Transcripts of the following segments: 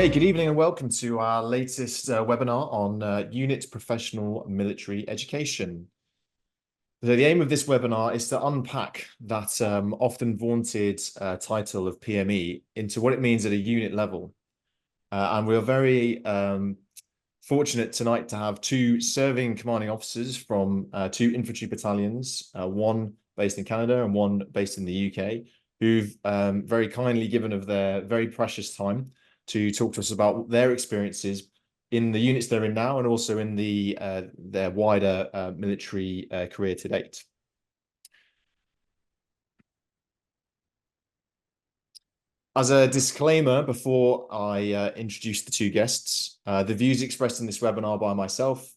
Okay, good evening and welcome to our latest webinar on unit professional military education. So the aim of this webinar is to unpack that often vaunted title of PME into what it means at a unit level. And we are very fortunate tonight to have two serving commanding officers from two infantry battalions, one based in Canada and one based in the UK, who've very kindly given of their very precious time to talk to us about their experiences in the units they're in now and also in their wider military career to date. As a disclaimer, before I introduce the two guests, the views expressed in this webinar by myself,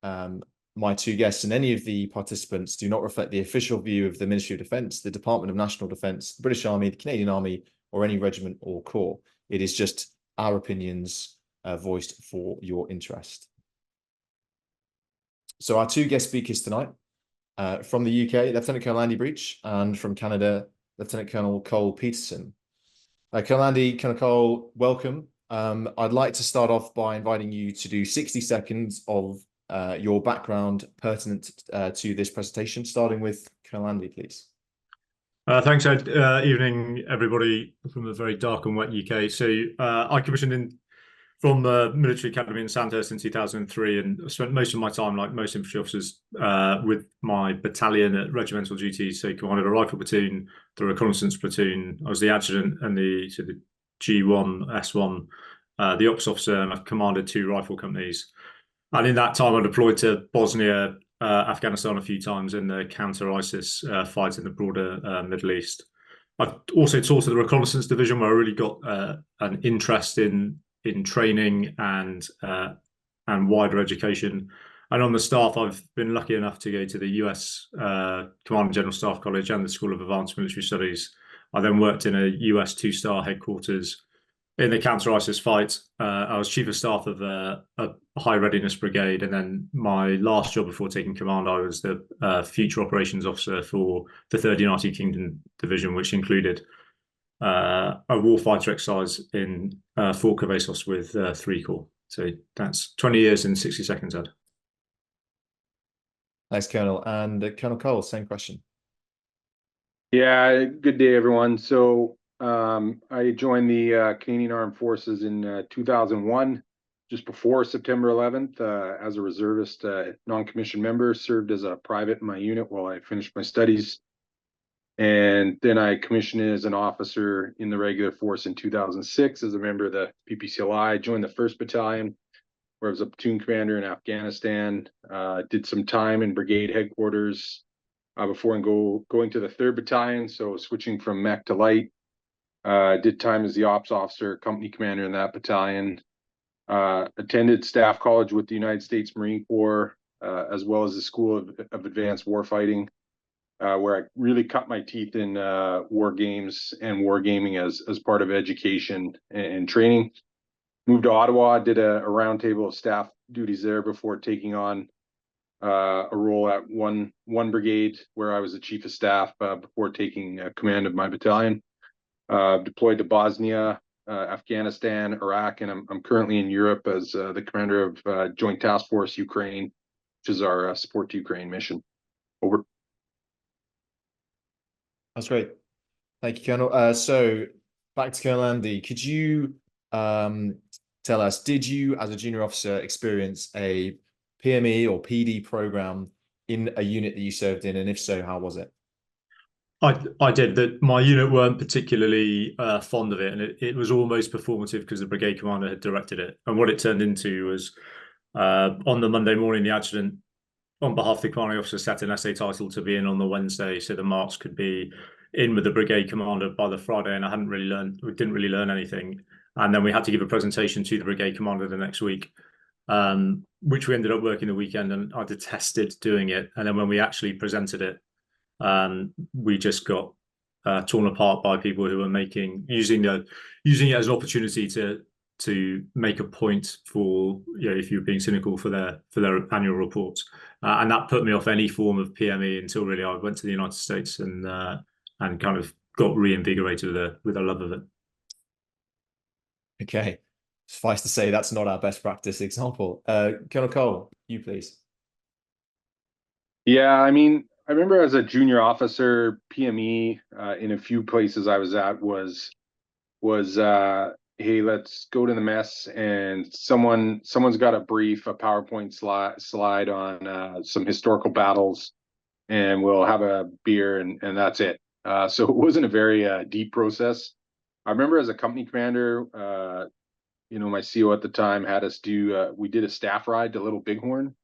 my two guests and any of the participants do not reflect the official view of the Ministry of Defence, the Department of National Defence, the British Army, the Canadian Army, or any regiment or corps. It is just our opinions voiced for your interest. So our two guest speakers tonight, from the UK, Lieutenant Colonel Andy Breach, and from Canada, Lieutenant Colonel Cole Peterson. Colonel Andy, Colonel Cole, welcome. I'd like to start off by inviting you to do 60 seconds of your background pertinent to this presentation, starting with Colonel Andy, please. Thanks, Ed. Evening, everybody from the very dark and wet UK. So I commissioned from the military academy in Sandhurst in 2003 and spent most of my time, like most infantry officers, with my battalion at regimental duties. So commanded a rifle platoon, the reconnaissance platoon. I was the adjutant and the G1, S1, the ops officer, and I've commanded two rifle companies. And in that time, I deployed to Bosnia, Afghanistan a few times in the counter-ISIS fight in the broader Middle East. I've also taught at the reconnaissance division, where I really got an interest in training and wider education. And on the staff, I've been lucky enough to go to the US Command and General Staff College and the School of Advanced Military Studies. I then worked in a US two-star headquarters in the counter-ISIS fight. I was chief of staff of a high readiness brigade, and then my last job before taking command, I was the future operations officer for the 3rd United Kingdom Division, which included a warfighter exercise in Fort Cavasos with 3 Corps. So that's 20 years in 60 seconds, Ed. Thanks, Colonel. And Colonel Cole, same question. Yeah, good day, everyone. So I joined the Canadian Armed Forces in 2001, just before September 11th, as a reservist non-commissioned member, served as a private in my unit while I finished my studies. And then I commissioned as an officer in the regular force in 2006 as a member of the PPCLI. Joined the 1st Battalion, where I was a platoon commander in Afghanistan. Did some time in brigade headquarters before going to the 3rd Battalion, so switching from mech to light. Did time as the ops officer, company commander in that battalion. Attended staff college with the United States Marine Corps, as well as the School of Advanced Warfighting, where I really cut my teeth in war games and wargaming as part of education and training. Moved to Ottawa, did a roundtable of staff duties there before taking on a role at one brigade, where I was the chief of staff before taking command of my battalion. Deployed to Bosnia, Afghanistan, Iraq, and I'm currently in Europe as the commander of Joint Task Force Ukraine, which is our support to Ukraine mission. Over. That's great. Thank you, Colonel. So back to Colonel Andy. Could you tell us, did you, as a junior officer, experience a PME or PD program in a unit that you served in? And if so, how was it? I did. That my unit weren't particularly fond of it, and it was almost performative because the brigade commander had directed it. And what it turned into was, on the Monday morning, the adjutant, on behalf of the commanding officer, set an essay title to be in on the Wednesday, so the marks could be in with the brigade commander by the Friday. And we didn't really learn anything. And then we had to give a presentation to the brigade commander the next week, which we ended up working the weekend, and I detested doing it. And then when we actually presented it, we just got torn apart by people who were using it as an opportunity to make a point for, if you're being cynical, for their annual reports, and that put me off any form of PME until really I went to the United States and kind of got reinvigorated with a love of it. Okay, Suffice to say, that's not our best practice example. Colonel Cole, you please. Yeah, I mean, I remember as a junior officer, PME in a few places I was at was hey, let's go to the mess, and someone's got a brief, a PowerPoint slide on some historical battles, and we'll have a beer, and that's it. So it wasn't a very deep process. I remember as a company commander, my CO at the time had us we did a staff ride to Little Bighorn.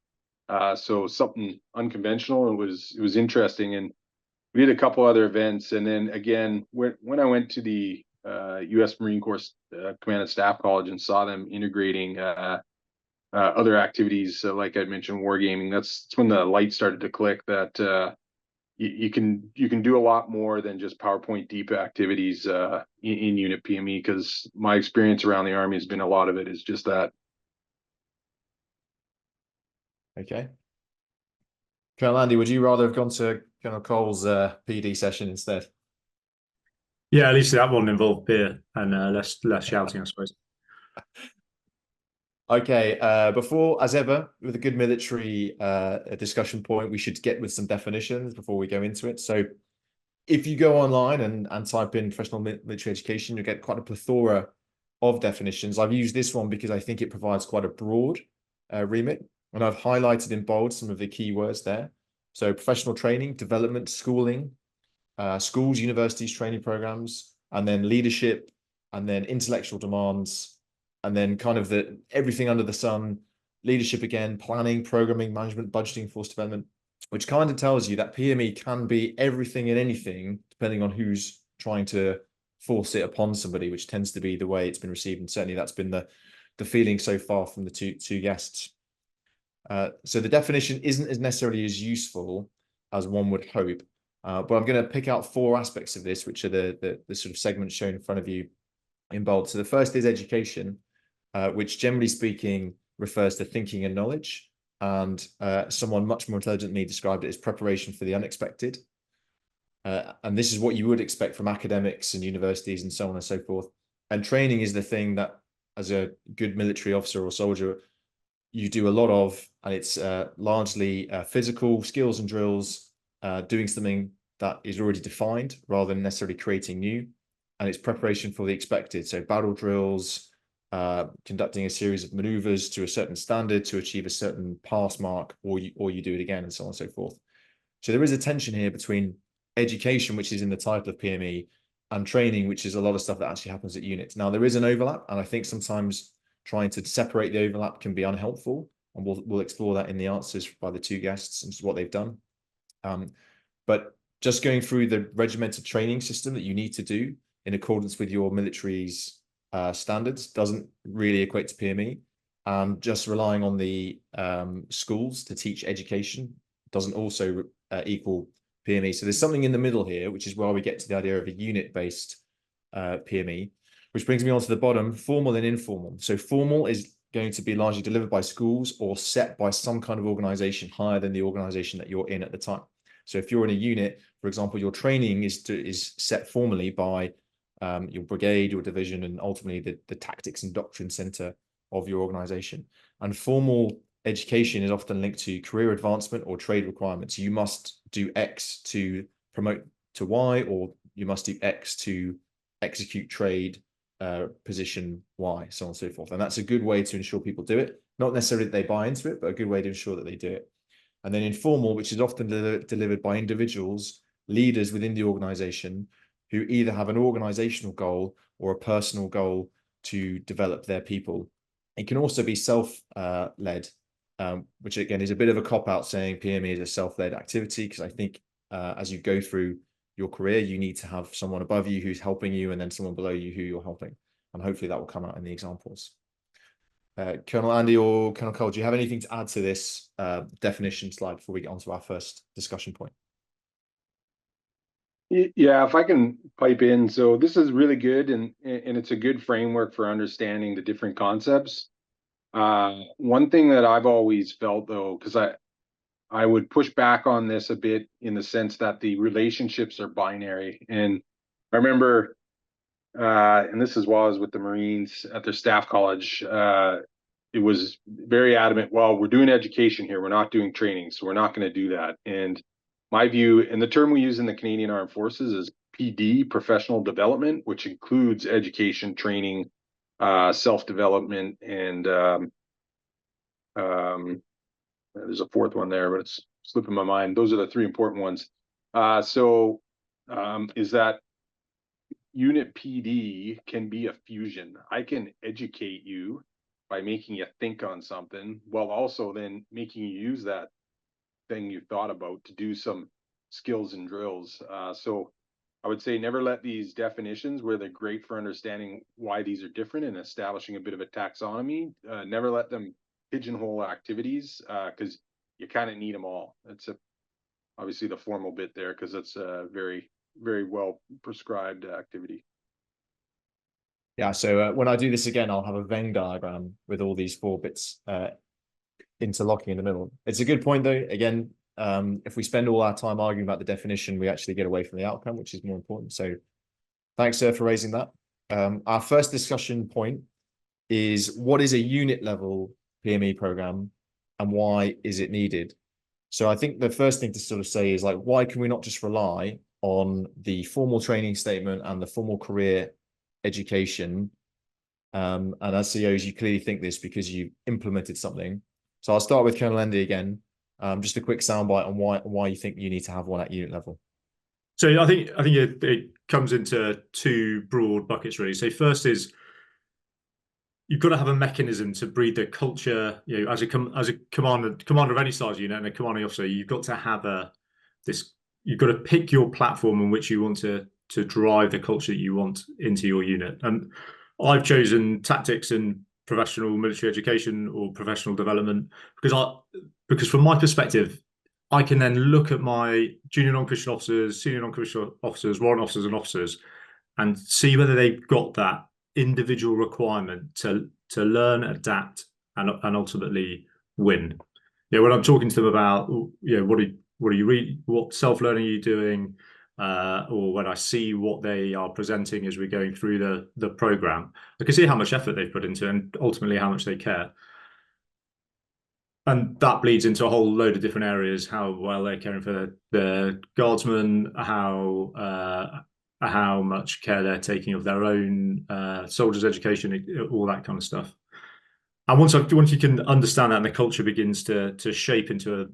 So something unconventional. It was interesting, and we did a couple other events. And then again, when I went to the U.S. Marine Corps Command and Staff College and saw them integrating other activities, like I mentioned, wargaming, that's when the light started to click that you can do a lot more than just PowerPoint deep activities in unit PME, because my experience around the Army has been a lot of it is just that. Okay. Colonel Andy, would you rather have gone to Colonel Cole's PD session instead? Yeah, at least that one involved beer and less shouting, I suppose. Okay, before, as ever, with a good military discussion point, we should get with some definitions before we go into it. So if you go online and type in professional military education, you'll get quite a plethora of definitions. I've used this one because I think it provides quite a broad remit, and I've highlighted in bold some of the key words there. So professional training, development, schooling, schools, universities, training programs, and then leadership, and then intellectual demands, and then kind of everything under the sun, leadership again, planning, programming, management, budgeting, force development, which kind of tells you that PME can be everything and anything, depending on who's trying to force it upon somebody, which tends to be the way it's been received. And certainly that's been the feeling so far from the two guests. So the definition isn't as necessarily as useful as one would hope. But I'm going to pick out 4 aspects of this, which are the sort of segments shown in front of you in bold. So the first is education, which generally speaking refers to thinking and knowledge. And someone much more intelligent than me described it as preparation for the unexpected. And this is what you would expect from academics and universities and so on and so forth. And training is the thing that, as a good military officer or soldier, you do a lot of, and it's largely physical skills and drills, doing something that is already defined rather than necessarily creating new. And it's preparation for the expected. So battle drills, conducting a series of maneuvers to a certain standard to achieve a certain pass mark, or you do it again, and so on and so forth. So there is a tension here between education, which is in the title of PME, and training, which is a lot of stuff that actually happens at units. Now, there is an overlap, and I think sometimes trying to separate the overlap can be unhelpful, and we'll explore that in the answers by the 2 guests and what they've done. But just going through the regimented training system that you need to do in accordance with your military's standards doesn't really equate to PME. Just relying on the schools to teach education doesn't also equal PME. So there's something in the middle here, which is why we get to the idea of a unit-based PME, which brings me on to the bottom, formal and informal. So formal is going to be largely delivered by schools or set by some kind of organization higher than the organization that you're in at the time. So if you're in a unit, for example, your training is set formally by your brigade, your division, and ultimately the tactics and doctrine center of your organization. And formal education is often linked to career advancement or trade requirements. You must do X to promote to Y, or you must do X to execute trade position Y, so on and so forth. And that's a good way to ensure people do it. Not necessarily that they buy into it, but a good way to ensure that they do it. And then informal, which is often delivered by individuals, leaders within the organization, who either have an organizational goal or a personal goal to develop their people. It can also be self-led, which again is a bit of a cop-out saying PME is a self-led activity, because I think as you go through your career, you need to have someone above you who's helping you, and then someone below you who you're helping. And hopefully that will come out in the examples. Colonel Andy or Colonel Cole, do you have anything to add to this definition slide before we get on to our first discussion point? Yeah, if I can pipe in. So this is really good, and it's a good framework for understanding the different concepts. One thing that I've always felt, though, because I would push back on this a bit in the sense that the relationships are binary. And I remember and this is while I was with the Marines at their staff college, it was very adamant, well, we're doing education here, we're not doing training, so we're not going to do that. And my view, and the term we use in the Canadian Armed Forces is PD, professional development, which includes education, training, self-development, and there's a fourth one there, but it's slipping my mind. Those are the three important ones. Is that unit PD can be a fusion. I can educate you by making you think on something, while also then making you use that thing you thought about to do some skills and drills. So I would say never let these definitions, where they're great for understanding why these are different and establishing a bit of a taxonomy, never let them pigeonhole activities, because you kind of need them all. It's obviously the formal bit there, because it's a very, very well prescribed activity. Yeah, so when I do this again, I'll have a Venn diagram with all these 4 bits interlocking in the middle. It's a good point, though. Again, if we spend all our time arguing about the definition, we actually get away from the outcome, which is more important. So thanks, sir, for raising that. Our first discussion point is, what is a unit level PME program and why is it needed? So I think the first thing to sort of say is, like, why can we not just rely on the formal training statement and the formal career education? And as CEOs, you clearly think this because you've implemented something. So I'll start with Colonel Endy again. Just a quick soundbite on why you think you need to have one at unit level. So I think it comes into 2 broad buckets, really. So first is, you've got to have a mechanism to breed the culture. You know, as a commander of any size unit and a commanding officer, you've got to have you've got to pick your platform on which you want to drive the culture that you want into your unit. And I've chosen tactics and professional military education or professional development because from my perspective, I can then look at my junior non-commissioned officers, senior non-commissioned officers, warrant officers and officers, and see whether they've got that individual requirement to learn, adapt, and ultimately win. You know, when I'm talking to them about, you know, what are you reading, what self-learning are you doing, or when I see what they are presenting as we're going through the program, I can see how much effort they've put into it and ultimately how much they care. And that bleeds into a whole load of different areas: how well they're caring for the guardsmen, how much care they're taking of their own soldiers' education, all that kind of stuff. And once you can understand that, and the culture begins to shape into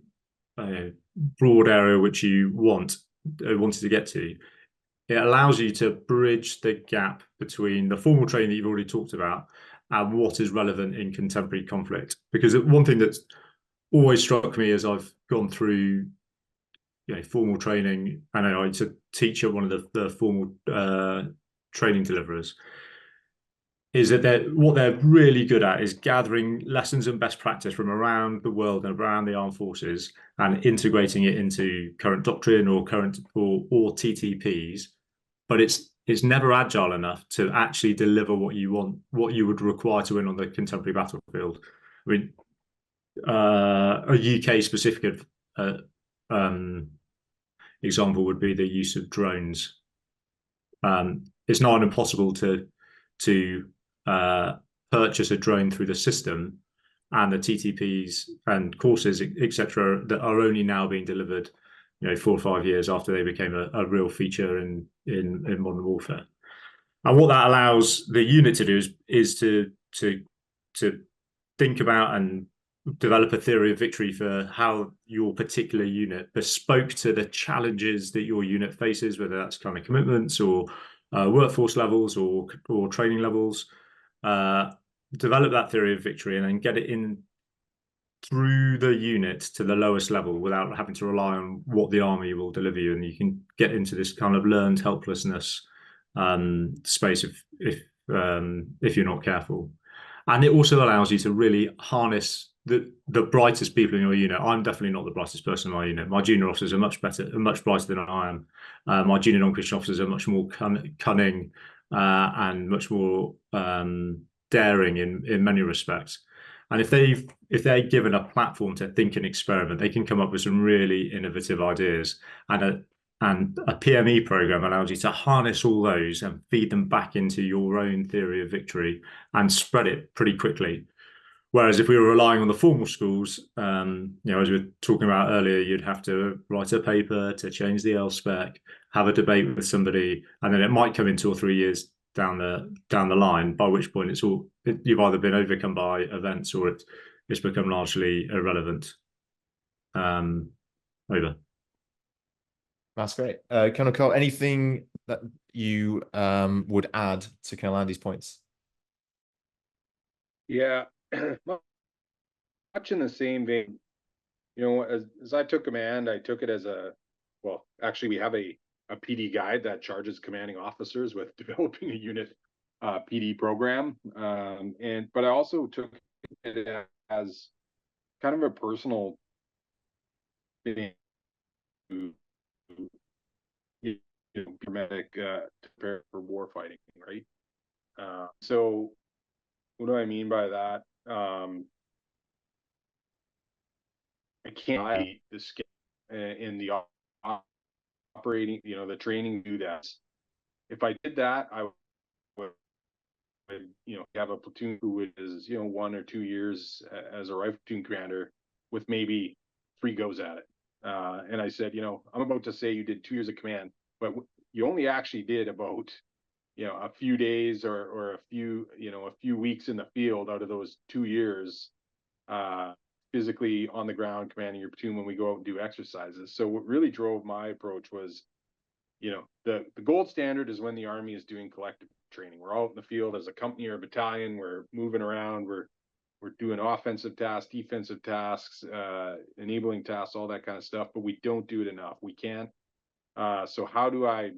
a broad area which you wanted to get to, it allows you to bridge the gap between the formal training that you've already talked about and what is relevant in contemporary conflict. Because one thing that's always struck me as I've gone through, you know, formal training, and I used to teach at one of the formal training deliverers, is that what they're really good at is gathering lessons and best practice from around the world and around the armed forces and integrating it into current doctrine or TTPs, but it's never agile enough to actually deliver what you want, what you would require to win on the contemporary battlefield. I mean, a UK specific example would be the use of drones. It's not impossible to purchase a drone through the system, and the TTPs and courses, etc., that are only now being delivered, you know, 4 or 5 years after they became a real feature in modern warfare. And what that allows the unit to do is to think about and develop a theory of victory for how your particular unit, bespoke to the challenges that your unit faces, whether that's kind of commitments or workforce levels or training levels, develop that theory of victory and then get it in through the unit to the lowest level without having to rely on what the army will deliver you. And you can get into this kind of learned helplessness space if you're not careful. And it also allows you to really harness the brightest people in your unit. I'm definitely not the brightest person in my unit. My junior officers are much better and much brighter than I am. My junior non-commissioned officers are much more cunning and much more daring in many respects. And if they're given a platform to think and experiment, they can come up with some really innovative ideas. And And a PME program allows you to harness all those and feed them back into your own theory of victory and spread it pretty quickly. Whereas if we were relying on the formal schools, as we were talking about earlier, you'd have to write a paper to change the L spec, have a debate with somebody, and then it might come in 2 or 3 years down the line, by which point you've either been overcome by events or it's become largely irrelevant. Over. That's great. Colonel Cole, anything that you would add to Colonel Andy's points? Yeah, much in the same vein. As I took command, I took it as actually we have a PD guide that charges commanding officers with developing a unit PD program. But I also took it as kind of a personal thing to paramedic to prepare for war fighting, right? So what do I mean by that? I can't beat the skill in the operating, the training do that. If I did that, I would have a platoon who is 1 or 2 years as a rifle platoon commander with maybe 3 goes at it. And I said, I'm about to say you did 2 years of command, but you only actually did about a few days or a few weeks in the field out of those 2 years physically on the ground commanding your platoon when we go out and do exercises. So what really drove my approach was, the gold standard is when the Army is doing collective training. We're out in the field as a company or a battalion. We're moving around. We're doing offensive tasks, defensive tasks, enabling tasks, all that kind of stuff. But we don't do it enough. We can't. So how do I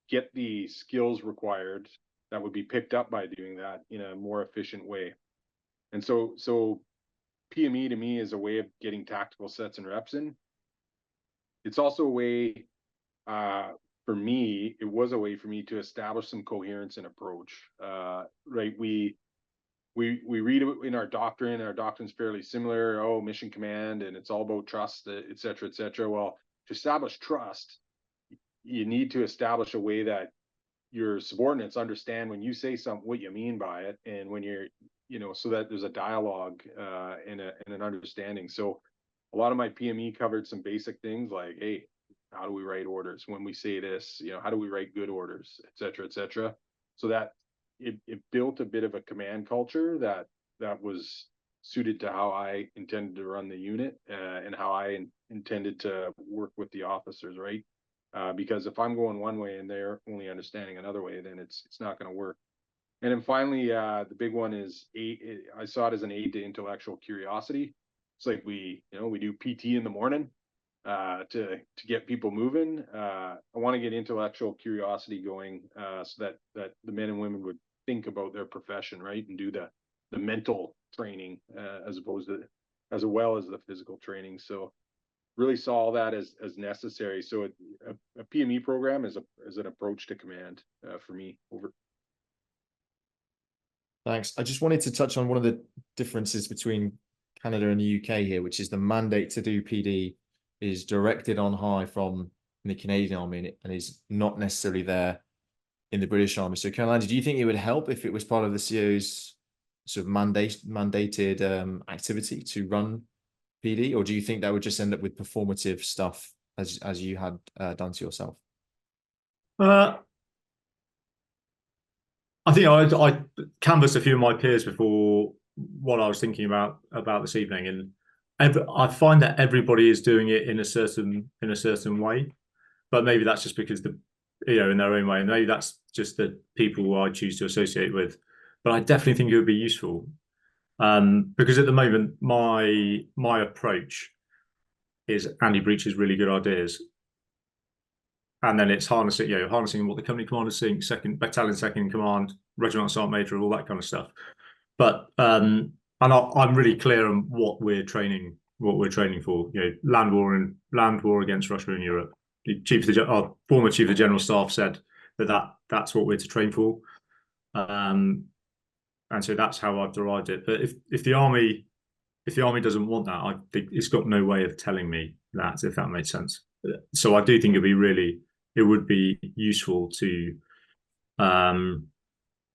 get the skills required that would be picked up by doing that in a more efficient way? And so PME to me is a way of getting tactical sets and reps in. It's also a way, for me, it was a way for me to establish some coherence in approach. Right? We read it in our doctrine. Our doctrine's fairly similar. Mission command, and it's all about trust, et cetera, et cetera. Well, to establish trust, you need to establish a way that your subordinates understand when you say something, what you mean by it, and when you're, so that there's a dialogue and an understanding. So a lot of my PME covered some basic things like, hey, how do we write orders when we say this? How do we write good orders, et cetera, et cetera. So that it built a bit of a command culture that was suited to how I intended to run the unit and how I intended to work with the officers, right? Because if I'm going one way and they're only understanding another way, then it's not going to work. And then finally, the big one is I saw it as an aid to intellectual curiosity. It's like we do PT in the morning to get people moving. I want to get intellectual curiosity going so that the men and women would think about their profession, right, and do the mental training as well as the physical training. So really saw all that as necessary. So a PME program is an approach to command for me. Over. Thanks. I just wanted to touch on one of the differences between Canada and the UK here, which is the mandate to do PD is directed on high from the Canadian Army and is not necessarily there in the British Army. So, Colonel Andy, do you think it would help if it was part of the CO's sort of mandated activity to run PD, or do you think that would just end up with performative stuff as you had done to yourself? I think I canvassed a few of my peers before what I was thinking about this evening, and I find that everybody is doing it in a certain way, but maybe that's just because in their own way, and maybe that's just the people who I choose to associate with. But I definitely think it would be useful. Because at the moment, my approach is Andy Breach's really good ideas, and then it's harnessing what the company commander's saying, battalion second in command, regimental sergeant major, all that kind of stuff. But and I'm really clear on what we're training for. Land war against Russia in Europe. Our former chief of general staff said that's what we're to train for. And so that's how I've derived it. But if the army doesn't want that, I think it's got no way of telling me that, if that makes sense. so I do think it would be useful to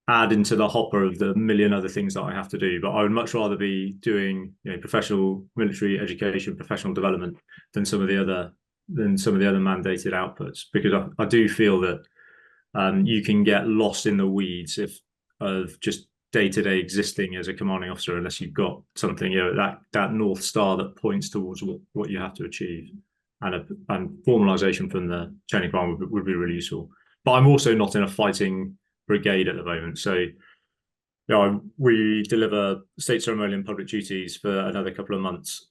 add into the hopper of the million other things that I have to do. But I would much rather be doing, professional military education, professional development than some of the other mandated outputs, because I do feel that you can get lost in the weeds of just day-to-day existing as a commanding officer unless you've got something, that North Star that points towards what you have to achieve. And formalization from the chain of command would be really useful. But I'm also not in a fighting brigade at the moment. So we deliver state ceremonial and public duties for another couple of months.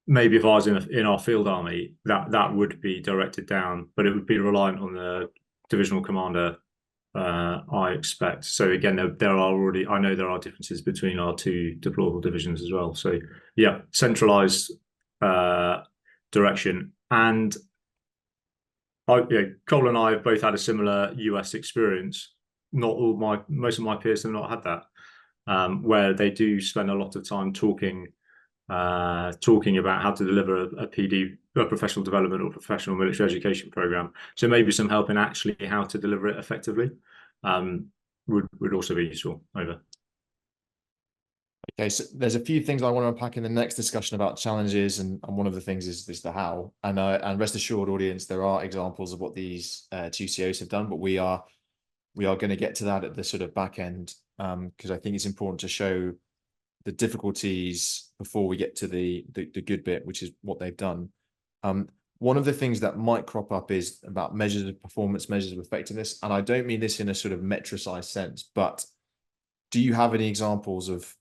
Maybe if I was in our field army, that would be directed down, but it would be reliant on the divisional commander, I expect. So again, I know there are differences between our two deployable divisions as well. So yeah, centralized direction. And Cole and I have both had a similar US experience. Most of my peers have not had that, where they do spend a lot of time talking about how to deliver a PD, a professional development or professional military education program. So maybe some help in actually how to deliver it effectively would also be useful. Over. Okay, so there's a few things I want to unpack in the next discussion about challenges, and one of the things is the how. And rest assured, audience, there are examples of what these two COs have done, but we are going to get to that at the sort of back end, because I think it's important to show the difficulties before we get to the good bit, which is what they've done. One of the things that might crop up is about measures of performance, measures of effectiveness, and I don't mean this in a sort of metricized sense, but do you have any examples of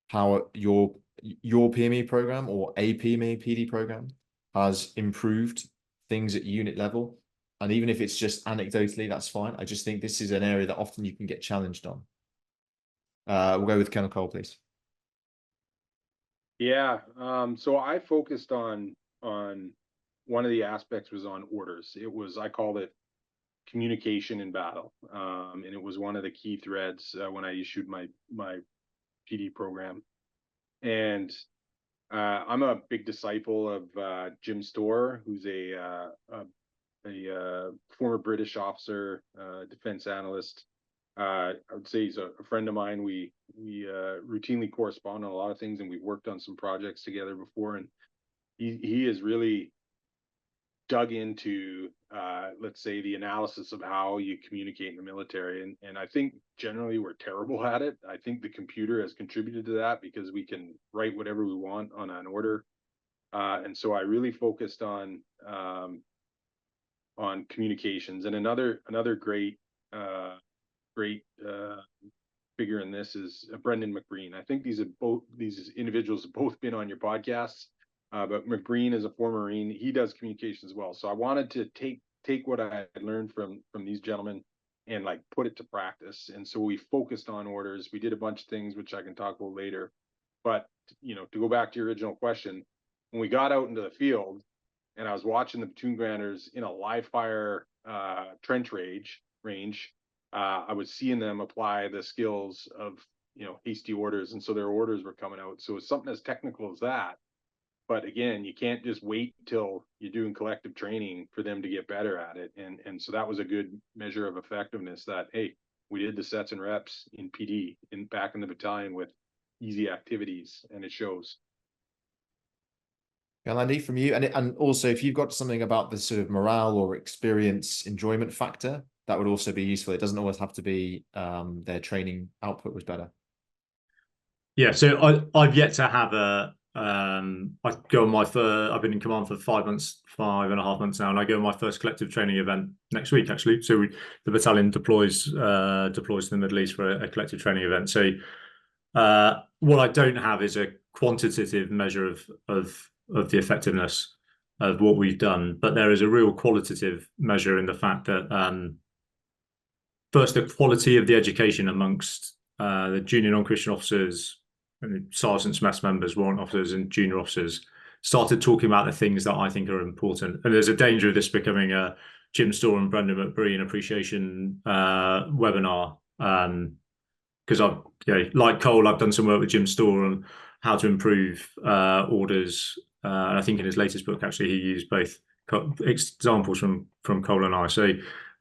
how your PME program or a PME PD program has improved things at unit level? And even if it's just anecdotally, that's fine. I just think this is an area that often you can get challenged on. We'll go with Colonel Cole, please. Yeah, so I focused on one of the aspects was on orders. I called it communication in battle, and it was one of the key threads when I issued my PD program. And I'm a big disciple of Jim Storr, who's a former British officer, defense analyst. I would say he's a friend of mine. We routinely correspond on a lot of things, and we've worked on some projects together before. And he has really dug into, let's say, the analysis of how you communicate in the military. And I think generally we're terrible at it. I think the computer has contributed to that because we can write whatever we want on an order. And so I really focused on communications. And another great figure in this is Brendan McBreen. I think these individuals have both been on your podcasts, but McBreen is a former Marine. He does communications as well. So I wanted to take what I had learned from these gentlemen and like put it to practice. And so we focused on orders. We did a bunch of things which I can talk about later. But to go back to your original question, when we got out into the field and I was watching the platoon commanders in a live fire trench range, I was seeing them apply the skills of hasty orders, and so their orders were coming out. So it's something as technical as that. But again, you can't just wait till you're doing collective training for them to get better at it. And so that was a good measure of effectiveness. That hey, we did the sets and reps in PD back in the battalion with easy activities, and it shows. Andy, from you, and also if you've got something about the sort of morale or experience enjoyment factor, that would also be useful. It doesn't always have to be their training output was better. Yeah, so I've yet to have I've been in command for 5.5 months now, and I go on my first collective training event next week, actually. So the battalion deploys to the Middle East for a collective training event. So what I don't have is a quantitative measure of the effectiveness of what we've done, but there is a real qualitative measure in the fact that first, the quality of the education amongst the junior non-commissioned officers, and sergeants, mess members, warrant officers, and junior officers started talking about the things that I think are important. And there's a danger of this becoming a Jim Storr and Brendan McBreen appreciation webinar. Because like Cole, I've done some work with Jim Storr on how to improve orders. And I think in his latest book, actually, he used both examples from Cole and I. So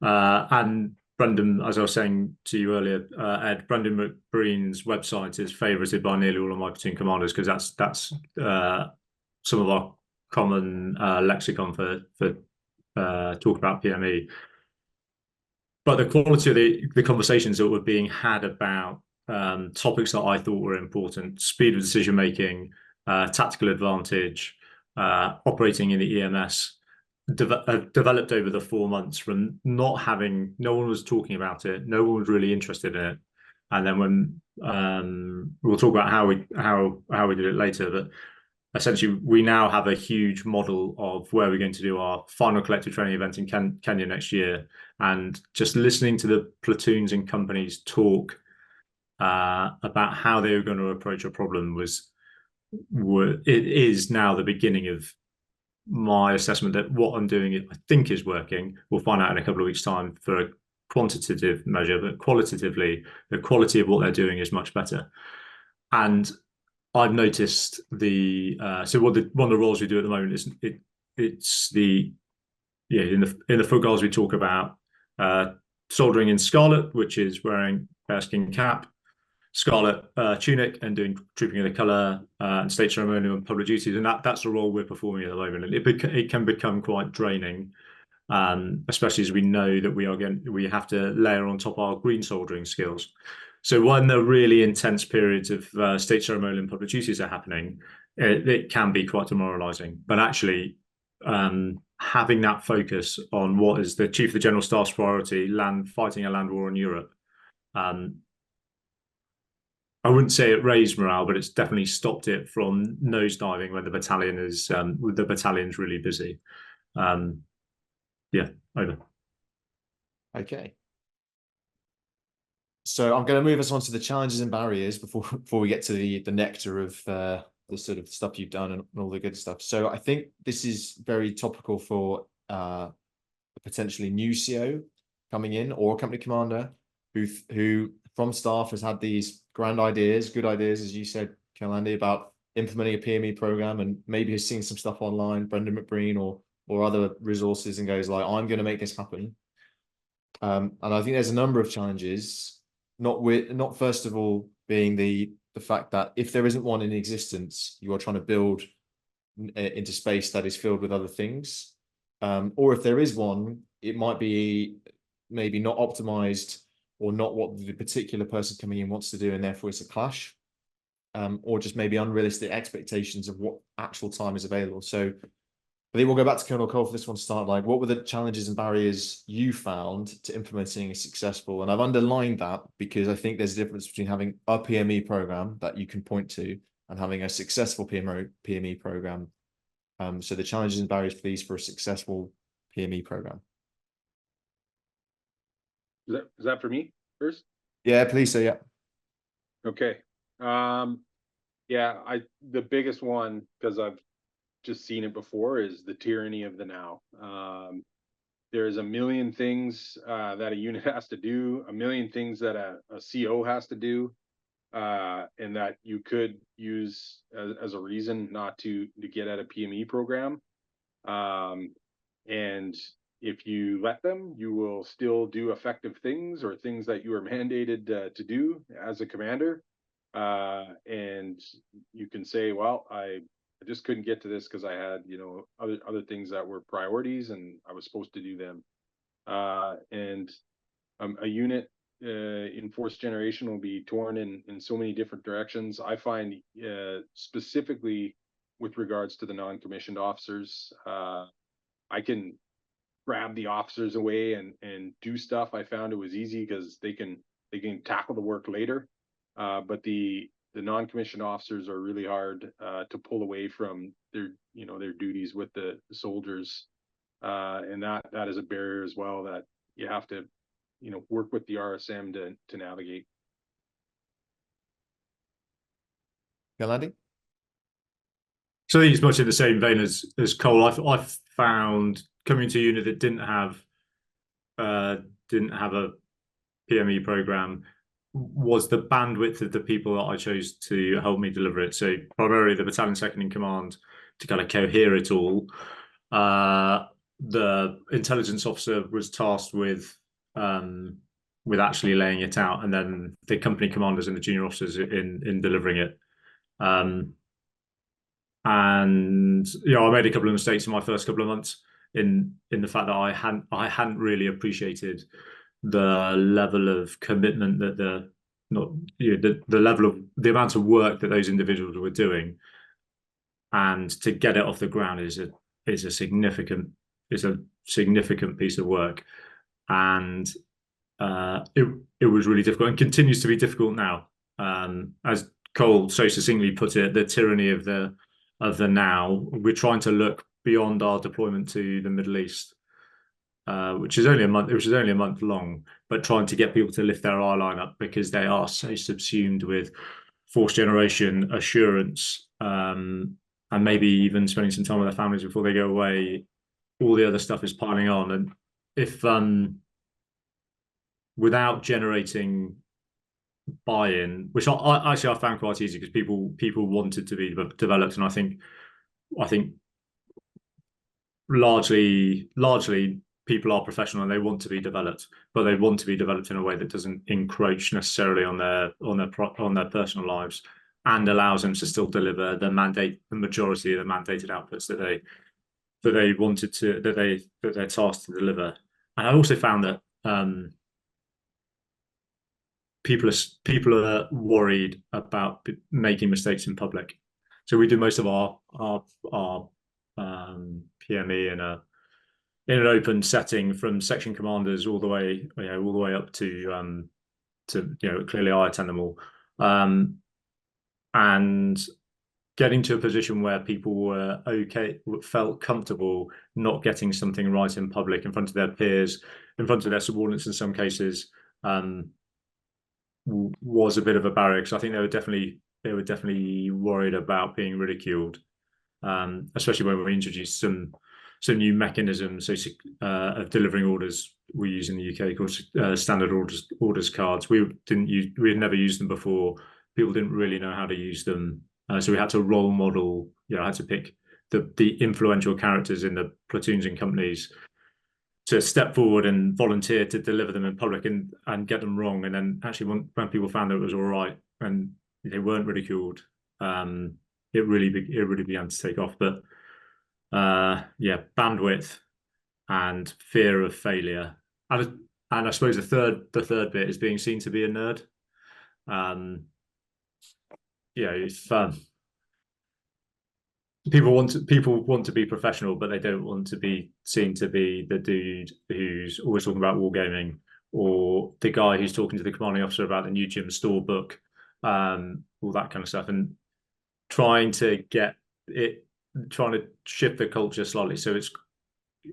and Brendan, as I was saying to you earlier, Ed, Brendan McBreen's website is favorited by nearly all of my platoon commanders because that's some of our common lexicon for talk about PME. But the quality of the conversations that were being had about topics that I thought were important, speed of decision making, tactical advantage, operating in the EMS, developed over the 4 months from no one was talking about it, no one was really interested in it, and then when we'll talk about how we did it later, but essentially we now have a huge model of where we're going to do our final collective training event in Kenya next year, and just listening to the platoons and companies talk about how they were going to approach a problem it is now the beginning of my assessment that what I'm doing, I think, is working. We'll find out in a couple of weeks' time for a quantitative measure, but qualitatively, the quality of what they're doing is much better. And I've noticed so one of the roles we do at the moment is it's in the foot guards we talk about soldering in scarlet, which is wearing bearskin cap, scarlet tunic, and doing trooping of the colour and state ceremonial and public duties, and that's the role we're performing at the moment. And it can become quite draining, especially as we know that we have to layer on top our green soldering skills. So when the really intense periods of state ceremonial and public duties are happening, it can be quite demoralising. But actually, having that focus on what is the Chief of the General Staff's priority, fighting a land war in Europe, I wouldn't say it raised morale, but it's definitely stopped it from nosediving when the battalion's really busy. Yeah, over. Okay. So I'm going to move us on to the challenges and barriers before we get to the nectar of the sort of stuff you've done and all the good stuff. So I think this is very topical for a potentially new CO coming in, or a company commander who from staff has had these grand ideas, good ideas, as you said, Andy, about implementing a PME program, and maybe has seen some stuff online, Brendan McBreen or other resources, and goes like, I'm going to make this happen. And I think there's a number of challenges, not first of all being the fact that if there isn't one in existence, you are trying to build into space that is filled with other things. Or if there is one, it might be maybe not optimized, or not what the particular person coming in wants to do, and therefore it's a clash, or just maybe unrealistic expectations of what actual time is available. So I think we'll go back to Colonel Cole for this one to start. Like, what were the challenges and barriers you found to implementing a successful? And I've underlined that because I think there's a difference between having a PME program that you can point to and having a successful PME program. So the challenges and barriers, please, for a successful PME program. Is that for me first? Yeah, please. So yeah. Okay. Yeah, the biggest one, because I've just seen it before, is the tyranny of the now. There's a million things that a unit has to do, a million things that a CO has to do, and that you could use as a reason not to get at a PME program. And if you let them, you will still do effective things, or things that you are mandated to do as a commander. And you can say, well, I just couldn't get to this because I had, other things that were priorities, and I was supposed to do them. And a unit in fourth generation will be torn in so many different directions. I find specifically with regards to the non-commissioned officers, I can grab the officers away and do stuff. I found it was easy because they can tackle the work later. But the non-commissioned officers are really hard to pull away from their duties with the soldiers, and that is a barrier as well that you have to work with the RSM to navigate. Andy? So I think it's much in the same vein as Cole. I've found coming to a unit that didn't have a PME program was the bandwidth of the people that I chose to help me deliver it. So primarily the battalion second in command to kind of cohere it all. the intelligence officer was tasked with actually laying it out, and then the company commanders and the junior officers in delivering it. And I made a couple of mistakes in my first couple of months in the fact that I hadn't really appreciated the level of commitment that the level of the amount of work that those individuals were doing, and to get it off the ground is a significant piece of work, and it was really difficult and continues to be difficult now. As Cole so succinctly put it, the tyranny of the now. We're trying to look beyond our deployment to the Middle East, which is only a month long, but trying to get people to lift their eye line up because they are so subsumed with force generation, assurance, and maybe even spending some time with their families before they go away. All the other stuff is piling on, and if without generating buy-in, which I found quite easy because people wanted to be developed, and I think largely people are professional and they want to be developed, but they want to be developed in a way that doesn't encroach necessarily on their personal lives, and allows them to still deliver the majority of the mandated outputs that they're tasked to deliver. And I also found that people are worried about making mistakes in public. So we do most of our PME in an open setting, from section commanders all the way up to clearly I attend them all, and getting to a position where people felt comfortable not getting something right in public in front of their peers, in front of their subordinates in some cases, was a bit of a barrier, because I think they were definitely worried about being ridiculed, especially when we introduced some new mechanisms of delivering orders we use in the UK called standard orders cards. We had never used them before. People didn't really know how to use them, so we had to role model. I had to pick the influential characters in the platoons and companies to step forward and volunteer to deliver them in public and get them wrong. And then actually when people found that it was all right and they weren't ridiculed, it really began to take off. But bandwidth and fear of failure, and I suppose the third bit is being seen to be a nerd. If people want to be professional, but they don't want to be seen to be the dude who's always talking about wargaming, or the guy who's talking to the commanding officer about the new gym store book, all that kind of stuff, and trying to shift the culture slightly. So it's,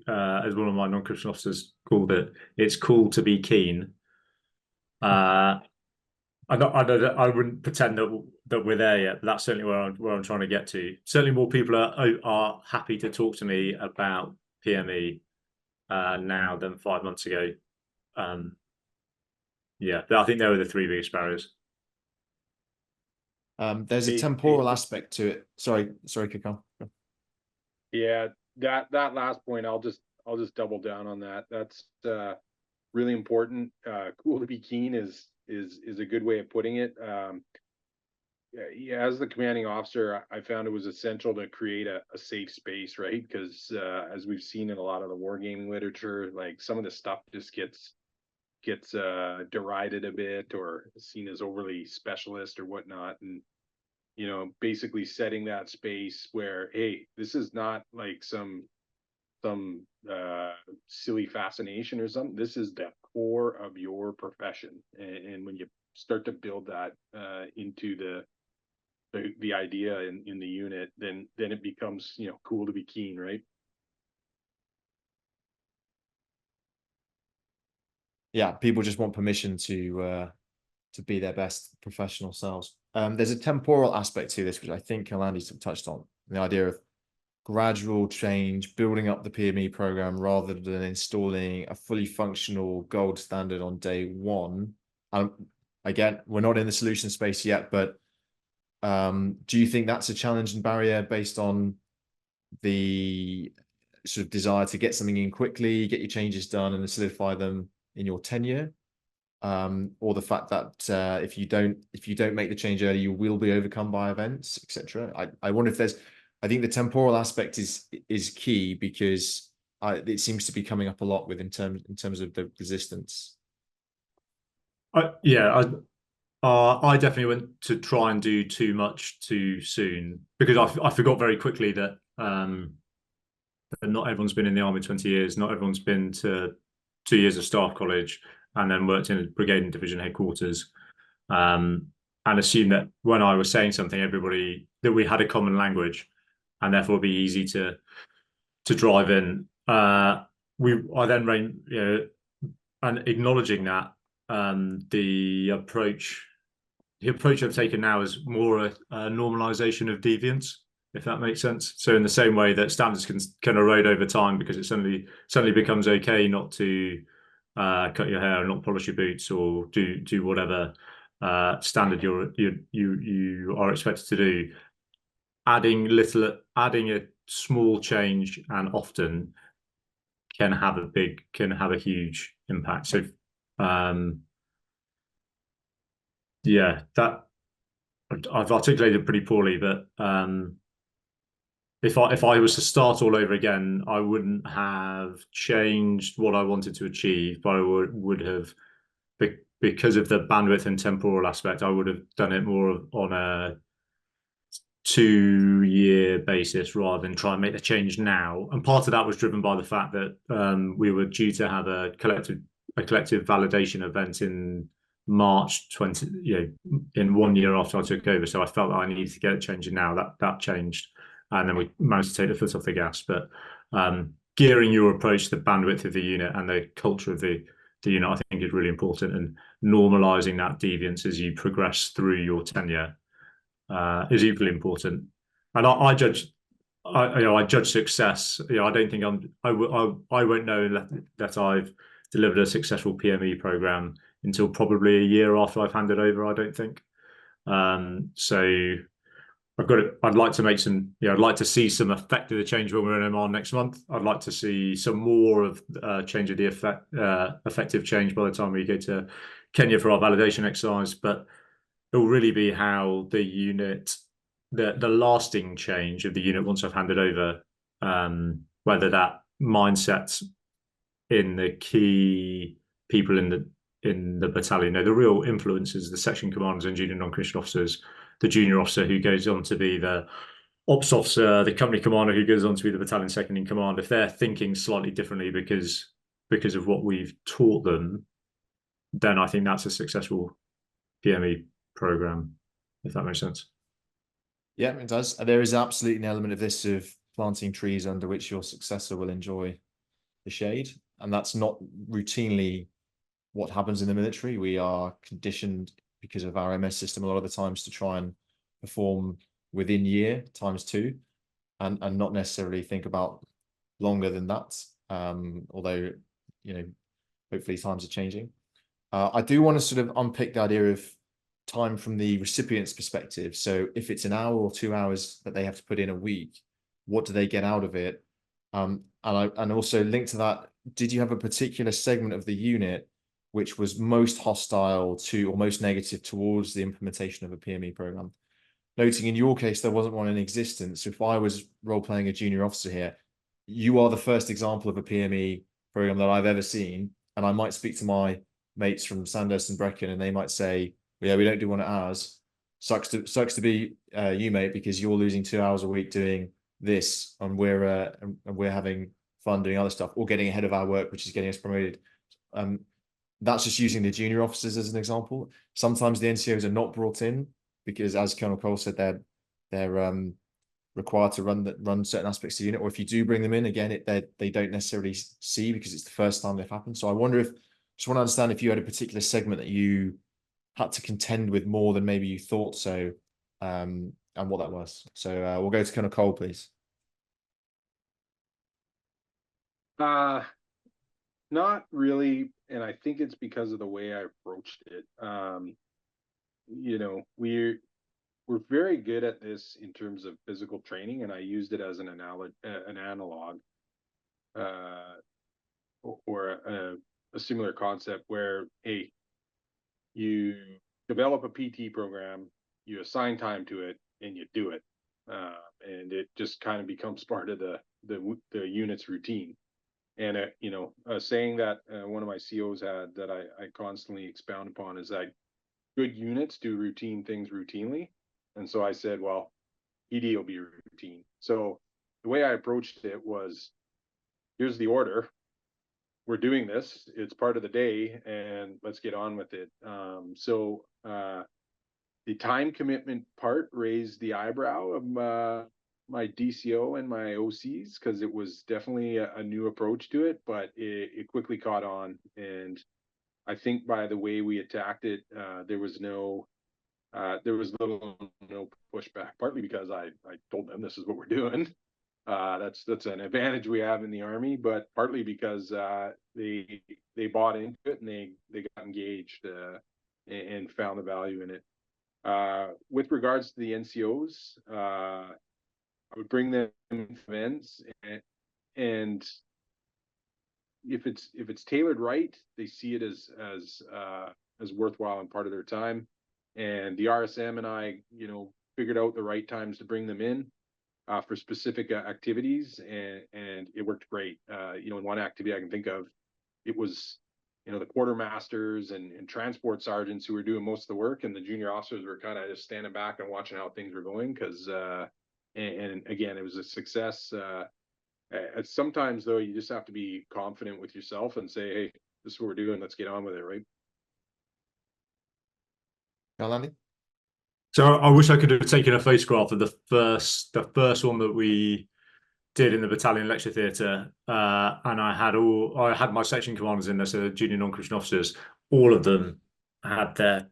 as one of my non-Christian officers called it, it's cool to be keen. I wouldn't pretend that we're there yet, but that's certainly where I'm trying to get to. Certainly more people are happy to talk to me about PME now than 5 months ago. But I think they were the three biggest barriers. There's a temporal aspect to it. Sorry, Kikon. Yeah, that last point, I'll just double down on that. That's really important. Cool to be keen is a good way of putting it. As the commanding officer, I found it was essential to create a safe space, right? Because as we've seen in a lot of the wargaming literature, like some of the stuff just gets derided a bit or seen as overly specialist or whatnot, and basically setting that space where, hey, this is not like some silly fascination or something. This is the core of your profession, and when you start to build that into the idea in the unit, then it becomes cool to be keen, right? Yeah, people just want permission to be their best professional selves. There's a temporal aspect to this, which I think Andy touched on, the idea of gradual change, building up the PME program rather than installing a fully functional gold standard on day one. Again, we're not in the solution space yet, but do you think that's a challenge and barrier based on the sort of desire to get something in quickly, get your changes done, and solidify them in your tenure, or the fact that if you don't make the change early, you will be overcome by events, etc. I wonder if there's, I think the temporal aspect is key, because it seems to be coming up a lot with in terms of the resistance. Yeah, I definitely went to try and do too much too soon, because I forgot very quickly that not everyone's been in the army 20 years, not everyone's been to 2 years of staff college and then worked in a brigade and division headquarters, and assumed that when I was saying something, everybody, that we had a common language, and therefore it'd be easy to drive in. I then ran, and acknowledging that, the approach I've taken now is more a normalization of deviance, if that makes sense. So in the same way that standards can erode over time, because it suddenly becomes okay not to cut your hair and not polish your boots, or do whatever standard you are expected to do. Adding a small change, and often can have a huge impact. So yeah, that I've articulated pretty poorly, but if I was to start all over again, I wouldn't have changed what I wanted to achieve, but I would have, because of the bandwidth and temporal aspect, I would have done it more on a 2-year basis rather than try and make the change now. And part of that was driven by the fact that we were due to have a collective validation event in March 20, in 1 year after I took over. So I felt that I needed to get it changing now. That changed, and then we managed to take the foot off the gas. But gearing your approach to the bandwidth of the unit and the culture of the unit, I think, is really important, and normalizing that deviance as you progress through your tenure is equally important. And I judge success. I don't think I won't know that I've delivered a successful PME program until probably a year after I've handed over, I don't think. So I'd like to make some, I'd like to see some effect of the change when we're in Oman next month. I'd like to see some more of change of the effective change by the time we go to Kenya for our validation exercise. But it will really be how the unit, the lasting change of the unit once I've handed over, whether that mindset in the key people in the battalion, the real influencers, the section commanders and junior non-commissioned officers, the junior officer who goes on to be the ops officer, the company commander who goes on to be the battalion second in command, if they're thinking slightly differently because of what we've taught them, then I think that's a successful PME program, if that makes sense. Yeah, it does. There is absolutely an element of this, of planting trees under which your successor will enjoy the shade, and that's not routinely what happens in the military. We are conditioned, because of our MS system, a lot of the times to try and perform within year ×2, and not necessarily think about longer than that. Although, hopefully times are changing. I do want to sort of unpick the idea of time from the recipient's perspective. So if it's an hour or 2 hours that they have to put in a week, what do they get out of it? And also linked to that, did you have a particular segment of the unit which was most hostile to, or most negative towards, the implementation of a PME program? Noting in your case, there wasn't one in existence. So if I was role-playing a junior officer here, you are the first example of a PME program that I've ever seen. And I might speak to my mates from Sandhurst and Brecon, and they might say, yeah, we don't do one at ours. Sucks to be you, mate, because you're losing 2 hours a week doing this, and we're having fun doing other stuff, or getting ahead of our work, which is getting us promoted. That's just using the junior officers as an example. Sometimes the NCOs are not brought in because, as Colonel Cole said, they're required to run certain aspects of the unit, or if you do bring them in, again, they don't necessarily see because it's the first time they've happened. So I wonder just want to understand if you had a particular segment that you had to contend with more than maybe you thought so, and what that was. So we'll go to Colonel Cole, please. Not really, and I think it's because of the way I approached it. We're very good at this in terms of physical training, and I used it as an analog. or a similar concept where, hey, you develop a PT program, you assign time to it, and you do it, and it just kind of becomes part of the unit's routine. And you know, a saying that one of my COs had that I constantly expound upon is that good units do routine things routinely. And so I said, well, PD will be routine. So the way I approached it was, here's the order. We're doing this. It's part of the day, and let's get on with it. So the time commitment part raised the eyebrow of my DCO and my OCs, because it was definitely a new approach to it, but it quickly caught on. And I think by the way we attacked it, there was little no pushback, partly because I told them this is what we're doing. That's an advantage we have in the Army, but partly because they bought into it, and they got engaged and found the value in it. With regards to the NCOs, I would bring them to events, and if it's tailored right, they see it as worthwhile and part of their time. And the RSM and I, you know, figured out the right times to bring them in for specific activities, and it worked great. You know, in one activity I can think of, it was, you know, the quartermasters and transport sergeants who were doing most of the work, and the junior officers were kind of just standing back and watching how things were going, because and again, it was a success. Sometimes though, you just have to be confident with yourself and say, hey, this is what we're doing, let's get on with it, right? Andy? So I wish I could have taken a photograph of the first one that we did in the battalion lecture theatre, and I had my section commanders in there, so the junior non-commissioned officers. All of them had their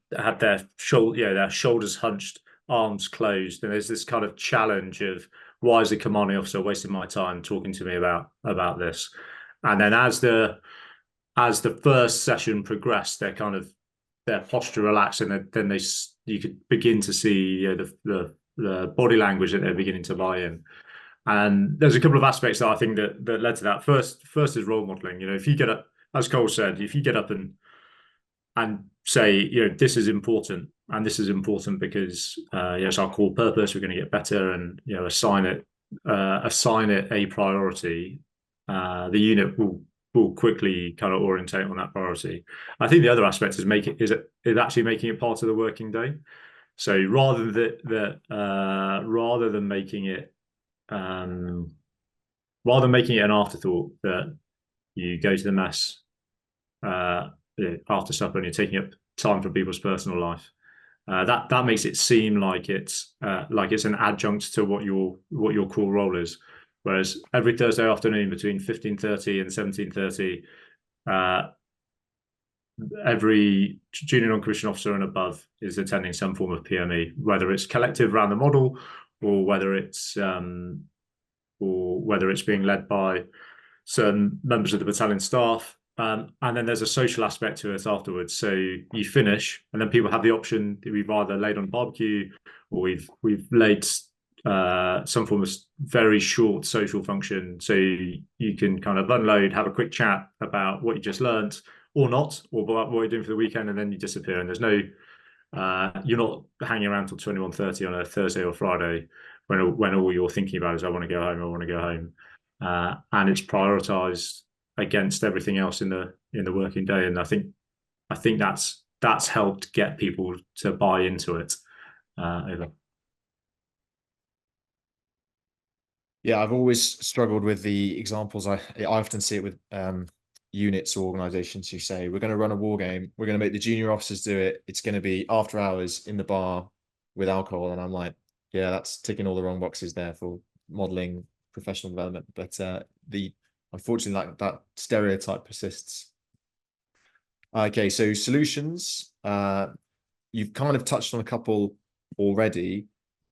shoulders hunched, arms closed, and there's this kind of challenge of, why is the commanding officer wasting my time talking to me about this? And then as the first session progressed, their posture relaxed, and then you could begin to see the body language that they're beginning to buy in. And there's a couple of aspects that I think that led to that. First is role modeling. You know, if you get up, as Cole said, if you get up and say, you know, this is important, and this is important because it's our core purpose, we're going to get better, and, you know, assign it a priority, the unit will quickly kind of orientate on that priority. I think the other aspect is actually making it part of the working day. So rather than making it an afterthought that you go to the mess after supper and you're taking up time from people's personal life, that makes it seem like it's an adjunct to what your core role is. Whereas every Thursday afternoon between 15:30 and 17:30, every junior non-commissioned officer and above is attending some form of PME, whether it's collective around the model, or whether it's being led by certain members of the battalion staff. And then there's a social aspect to it afterwards. So you finish, and then people have the option. We've either laid on barbecue, or we've laid some form of very short social function, so you can kind of unload, have a quick chat about what you just learned, or not, or what you're doing for the weekend, and then you disappear. And there's no, you're not hanging around till 21:30 on a Thursday or Friday when all you're thinking about is, I want to go home, and it's prioritized against everything else in the working day. And I think that's helped get people to buy into it over. Yeah, I've always struggled with the examples. I often see it with units or organizations who say, we're going to run a war game, we're going to make the junior officers do it, it's going to be after hours in the bar with alcohol. And I'm like, yeah, that's ticking all the wrong boxes there for modeling professional development. But unfortunately, like, that stereotype persists. Okay, so solutions. You've kind of touched on a couple already.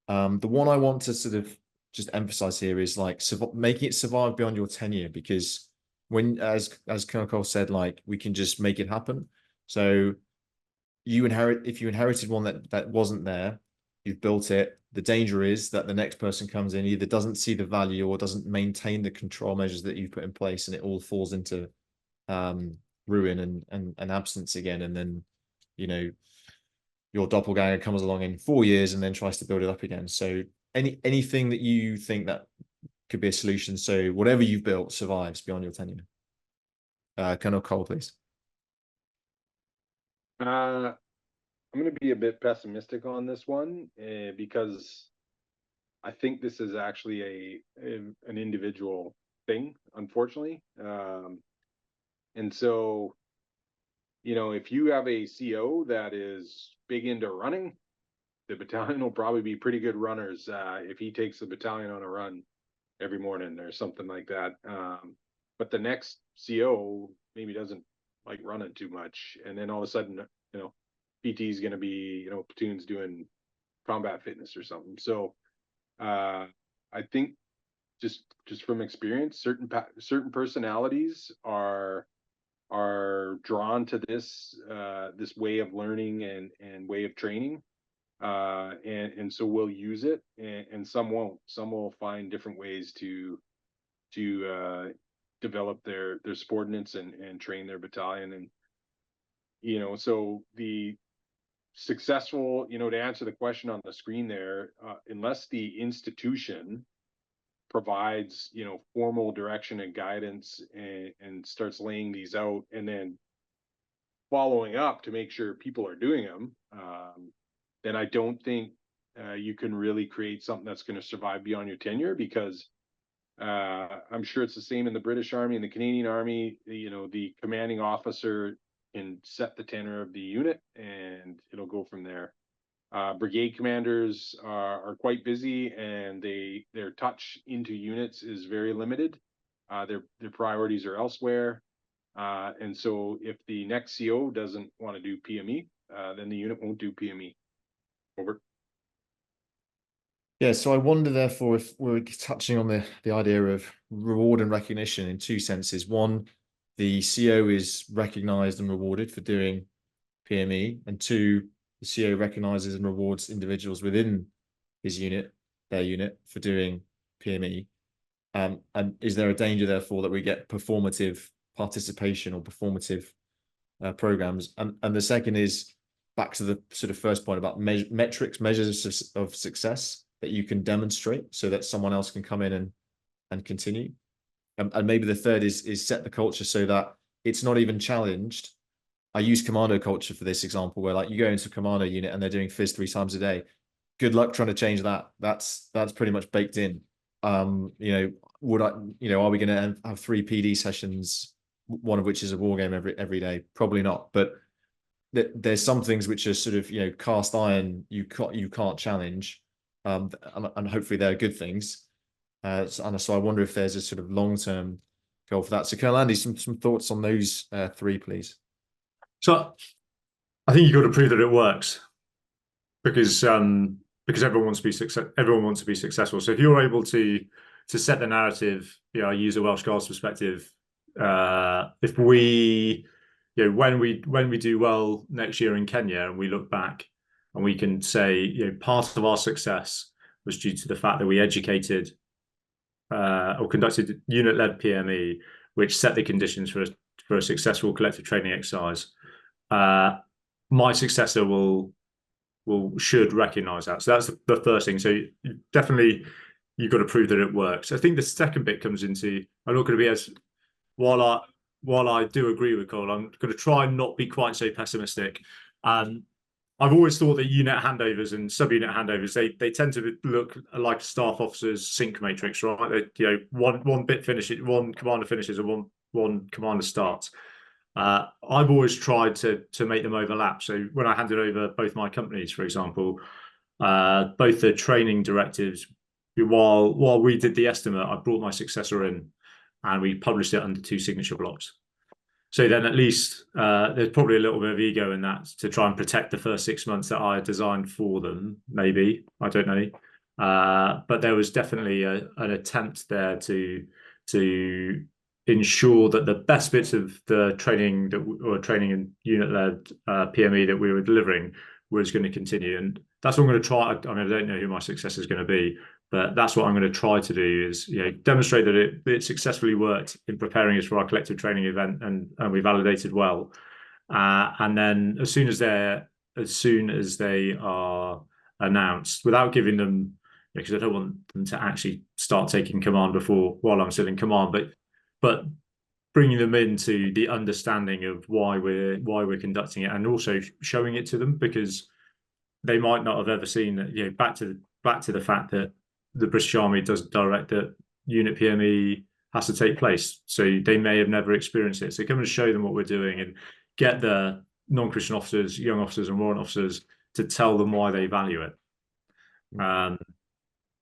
The one I want to sort of just emphasize here is like making it survive beyond your tenure, because when, as Colonel Cole said, like, we can just make it happen. So if you inherited one that wasn't there, you've built it. The danger is that the next person comes in, either doesn't see the value or doesn't maintain the control measures that you've put in place, and it all falls into ruin and absence again. And then, you know, your doppelganger comes along in 4 years and then tries to build it up again. So anything that you think that could be a solution, so whatever you've built survives beyond your tenure. Colonel Cole, please. I'm going to be a bit pessimistic on this one because I think this is actually an individual thing, unfortunately. And so, you know, if you have a CO that is big into running, the battalion will probably be pretty good runners if he takes the battalion on a run every morning or something like that. But the next CO maybe doesn't like running too much, and then all of a sudden, you know, PT is going to be, you know, platoons doing combat fitness or something. So I think just from experience, certain personalities are drawn to this this way of learning and way of training, and so we'll use it, and some won't. Some will find different ways to develop their subordinates and train their battalion. And, you know, so the successful, you know, to answer the question on the screen there, unless the institution provides, you know, formal direction and guidance and starts laying these out and then following up to make sure people are doing them, then I don't think you can really create something that's going to survive beyond your tenure, because I'm sure it's the same in the British Army and the Canadian Army. You know, the commanding officer can set the tenor of the unit and it'll go from there. Brigade commanders are quite busy, and their touch into units is very limited. Their priorities are elsewhere. And so if the next CO doesn't want to do PME, then the unit won't do PME. Over. Yeah, so I wonder, therefore, if we're touching on the idea of reward and recognition in two senses. One, the CO is recognized and rewarded for doing PME, and two, the CO recognizes and rewards individuals within his unit, their unit, for doing PME. And is there a danger, therefore, that we get performative participation or performative programs? And the second is back to the sort of first point about metrics, measures of success that you can demonstrate so that someone else can come in and continue. And maybe the third is set the culture so that it's not even challenged. I use commando culture for this example, where like you go into a commando unit and they're doing phys 3 times a day. Good luck trying to change that. That's pretty much baked in. You know, are we going to have 3 PD sessions, one of which is a war game every day? Probably not. But there's some things which are sort of, you know, cast iron. You can't challenge, and hopefully they're good things. And so I wonder if there's a sort of long-term goal for that. So Colonel Andy, some thoughts on those 3, please. So I think you've got to prove that it works, because everyone wants to be successful. So if you're able to set the narrative, you know, I use a Welsh Guards perspective. If we, you know, when we do well next year in Kenya and we look back and we can say, you know, part of our success was due to the fact that we educated or conducted unit-led PME, which set the conditions for a successful collective training exercise. My successor should recognize that. So that's the first thing. So definitely you've got to prove that it works. I think the second bit comes into, I'm not going to be as, while I do agree with Cole, I'm going to try and not be quite so pessimistic. I've always thought that unit handovers and sub-unit handovers, they tend to look like staff officers' sync matrix, right? They, you know, one bit finishes, one commander finishes, and one commander starts. I've always tried to make them overlap. So when I handed over both my companies, for example, both the training directives, while we did the estimate, I brought my successor in and we published it under 2 signature blocks. So then at least there's probably a little bit of ego in that to try and protect the first 6 months that I designed for them, maybe, I don't know. But there was definitely an attempt there to ensure that the best bits of the training and unit-led PME that we were delivering was going to continue. And that's what I'm going to try. I mean, I don't know who my successor is going to be, but that's what I'm going to try to do is, demonstrate that it successfully worked in preparing us for our collective training event, and we validated well. And then as soon as they are announced, without giving them, because I don't want them to actually start taking command while I'm still in command, but bringing them into the understanding of why we're conducting it, and also showing it to them, because they might not have ever seen that. Back to the fact that the British Army doesn't direct that unit PME has to take place, so they may have never experienced it. So come and show them what we're doing, and get the non-Christian officers, young officers, and warrant officers to tell them why they value it.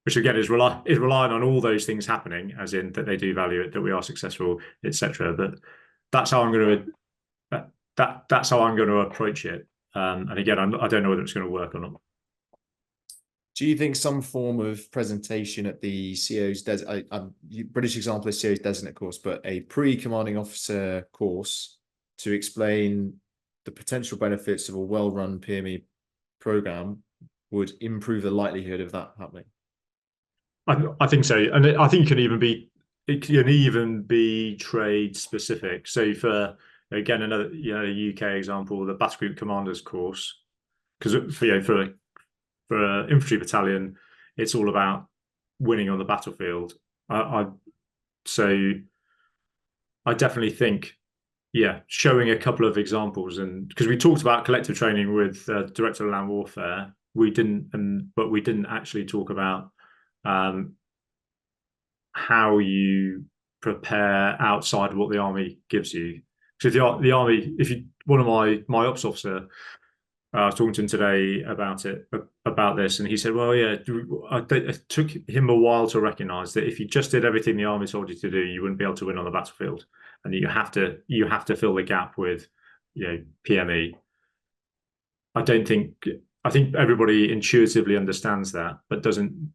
Which again is relying on all those things happening, as in that they do value it, that we are successful, etc. But that's how I'm going to approach it. And again, I don't know whether it's going to work or not. Do you think some form of presentation at the CO's British example is CO's designate course, but a pre-commanding officer course to explain the potential benefits of a well-run PME program would improve the likelihood of that happening? I think so, and I think it can even be trade specific. So for, again, another UK example, the battle group commanders course, because for an infantry battalion, it's all about winning on the battlefield. So I definitely think, showing a couple of examples, and because we talked about collective training with Director of Land Warfare, we didn't actually talk about how you prepare outside of what the army gives you. So the army, one of my ops officer, I was talking to him today about this, and he said, well, it took him a while to recognize that if you just did everything the army told you to do, you wouldn't be able to win on the battlefield, and you have to fill the gap with PME. I think everybody intuitively understands that, but doesn't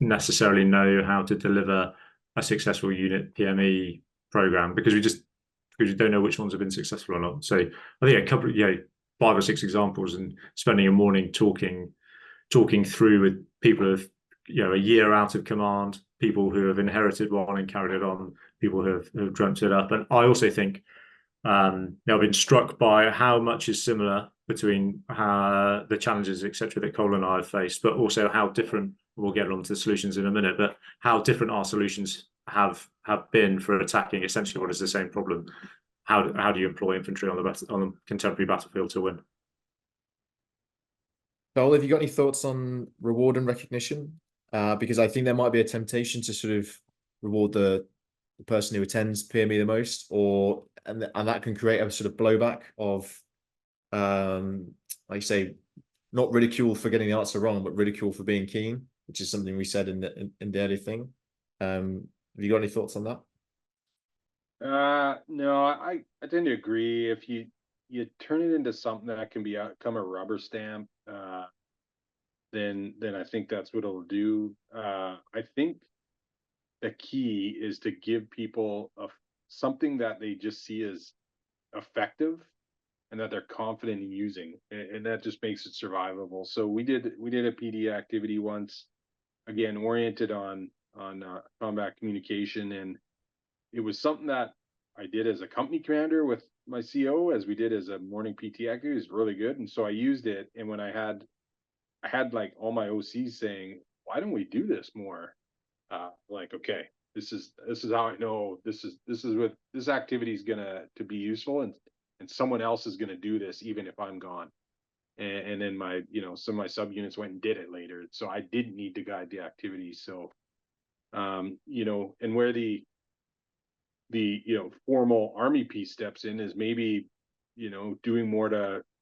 necessarily know how to deliver a successful unit PME program, because we don't know which ones have been successful or not. So I think a couple, 5 or 6 examples, and spending a morning talking through with people who have, a year out of command, people who have inherited one and carried it on, people who have dreamt it up. And I also think I've been struck by how much is similar between the challenges, etc., that Cole and I have faced, but also how different. We'll get onto the solutions in a minute, but how different our solutions have been for attacking essentially what is the same problem. How do you employ infantry on the contemporary battlefield to win? Cole, have you got any thoughts on reward and recognition? Because I think there might be a temptation to sort of reward the person who attends PME the most, and that can create a sort of blowback of, like you say, not ridicule for getting the answer wrong, but ridicule for being keen, which is something we said in the early thing. Have you got any thoughts on that? No, I tend to agree. If you turn it into something that can become a rubber stamp, then I think that's what it'll do. I think the key is to give people something that they just see as effective and that they're confident in using, and that just makes it survivable. So we did a PD activity once, again oriented on combat communication, and it was something that I did as a company commander with my CO, as we did as a morning PT activity. It was really good, and so I used it. And when I had like all my OCs saying, "Why don't we do this more?" Like, okay, this is how I know this is what this activity is gonna to be useful, and someone else is gonna do this even if I'm gone. And then my some of my subunits went and did it later, so I didn't need to guide the activity. So and where the formal army piece steps in is maybe doing more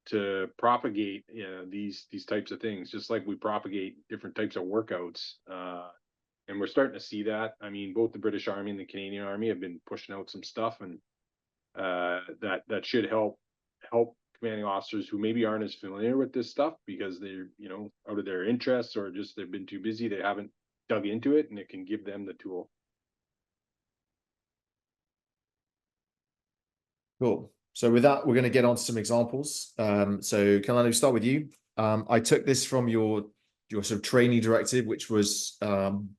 to propagate these types of things, just like we propagate different types of workouts. And we're starting to see that. I mean, both the British Army and the Canadian Army have been pushing out some stuff, and that should help commanding officers who maybe aren't as familiar with this stuff because they're out of their interests, or just they've been too busy, they haven't dug into it, and it can give them the tool. Cool. So with that, we're going to get on to some examples. So can I start with you? I took this from your sort of trainee directive, which was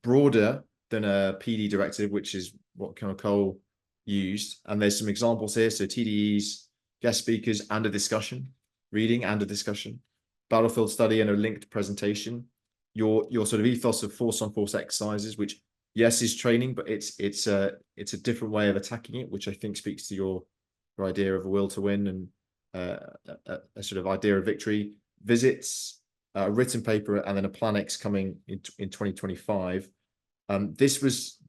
broader than a PD directive, which is what kind of Cole used. And there's some examples here. So TDEs, guest speakers, and a discussion, reading and a discussion, battlefield study, and a linked presentation. Your sort of ethos of force on force exercises, which yes is training, but it's a different way of attacking it, which I think speaks to your idea of a will to win and a sort of idea of victory. Visits, a written paper, and then a Plan X coming in 2025. This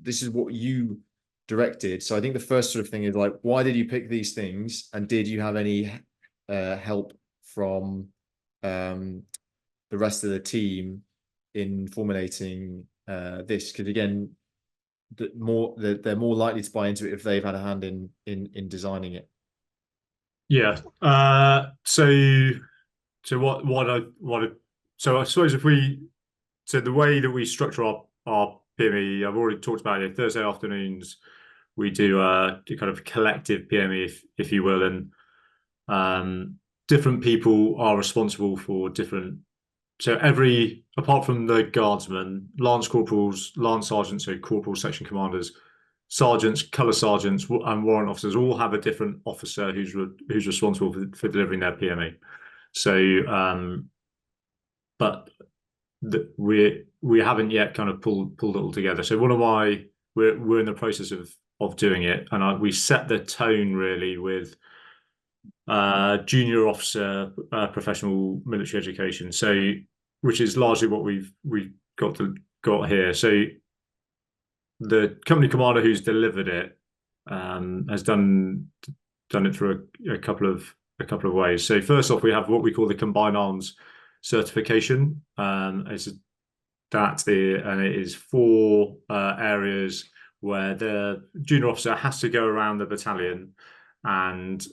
is what you directed. So I think the first sort of thing is like, why did you pick these things, and did you have any help from the rest of the team in formulating this? Because again, they're more likely to buy into it if they've had a hand in designing it. Yeah. So I suppose the way that we structure our PME, I've already talked about it. Thursday afternoons, we do a kind of collective PME, if you will, and different people are responsible for different. So apart from the guardsmen, lance corporals, lance sergeants, so corporal section commanders, sergeants, colour sergeants, and warrant officers all have a different officer who's responsible for delivering their PME. So, but we haven't yet kind of pulled it all together. So we're in the process of doing it, and we set the tone really with junior officer professional military education. So, which is largely what we've got here. So the company commander who's delivered it has done it through a couple of ways. So first off, we have what we call the Combined Arms certification. And it is 4 areas where the junior officer has to go around the battalion and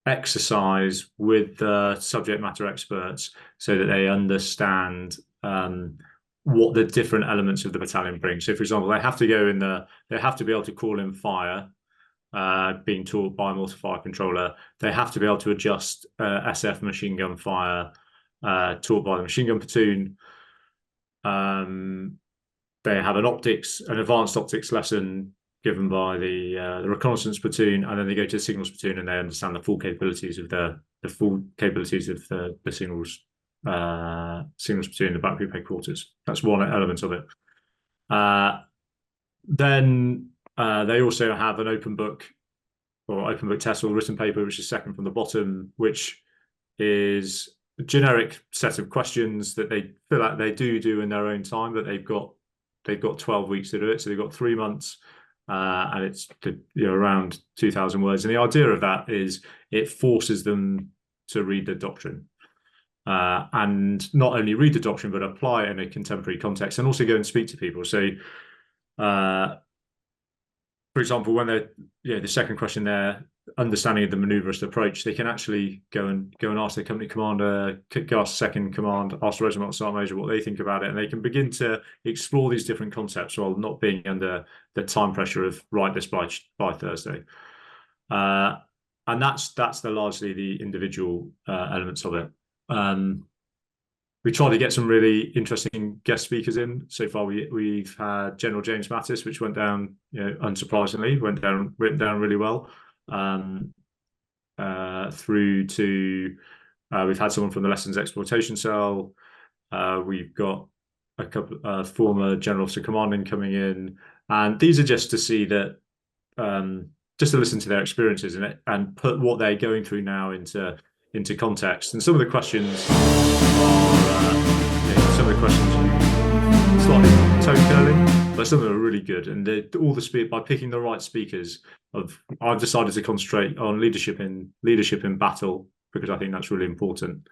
exercise with the subject matter experts so that they understand what the different elements of the battalion bring. So, for example, they have to be able to call in fire, being taught by a multi-fire controller. They have to be able to adjust SF machine gun fire, taught by the machine gun platoon. They have an advanced optics lesson given by the reconnaissance platoon, and then they go to the signals platoon and they understand the full capabilities of the signals platoon, the battle group headquarters. That's one element of it. Then they also have an open book test or written paper, which is second from the bottom, which is a generic set of questions that they fill out. They do in their own time, but they've got 12 weeks to do it. So they've got 3 months. And it's around 2,000 words. And the idea of that is it forces them to read the doctrine, and not only read the doctrine, but apply it in a contemporary context, and also go and speak to people. So, for example, when the second question there, understanding of the maneuverist approach, they can actually go and ask their company commander, go ask second command, ask the regimental sergeant major what they think about it, and they can begin to explore these different concepts while not being under the time pressure of write this by Thursday. And that's largely the individual elements of it. We try to get some really interesting guest speakers in. So far, we've had General James Mattis, which went down, unsurprisingly, went down really well. Through to we've had someone from the Lessons Exploitation Cell. We've got a couple former general officer commanding coming in, and these are just to see that, just to listen to their experiences and put what they're going through now into context. And some of the questions are slightly toe curling, but some of them are really good. And by picking the right speakers, I've decided to concentrate on leadership in battle, because I think that's really important.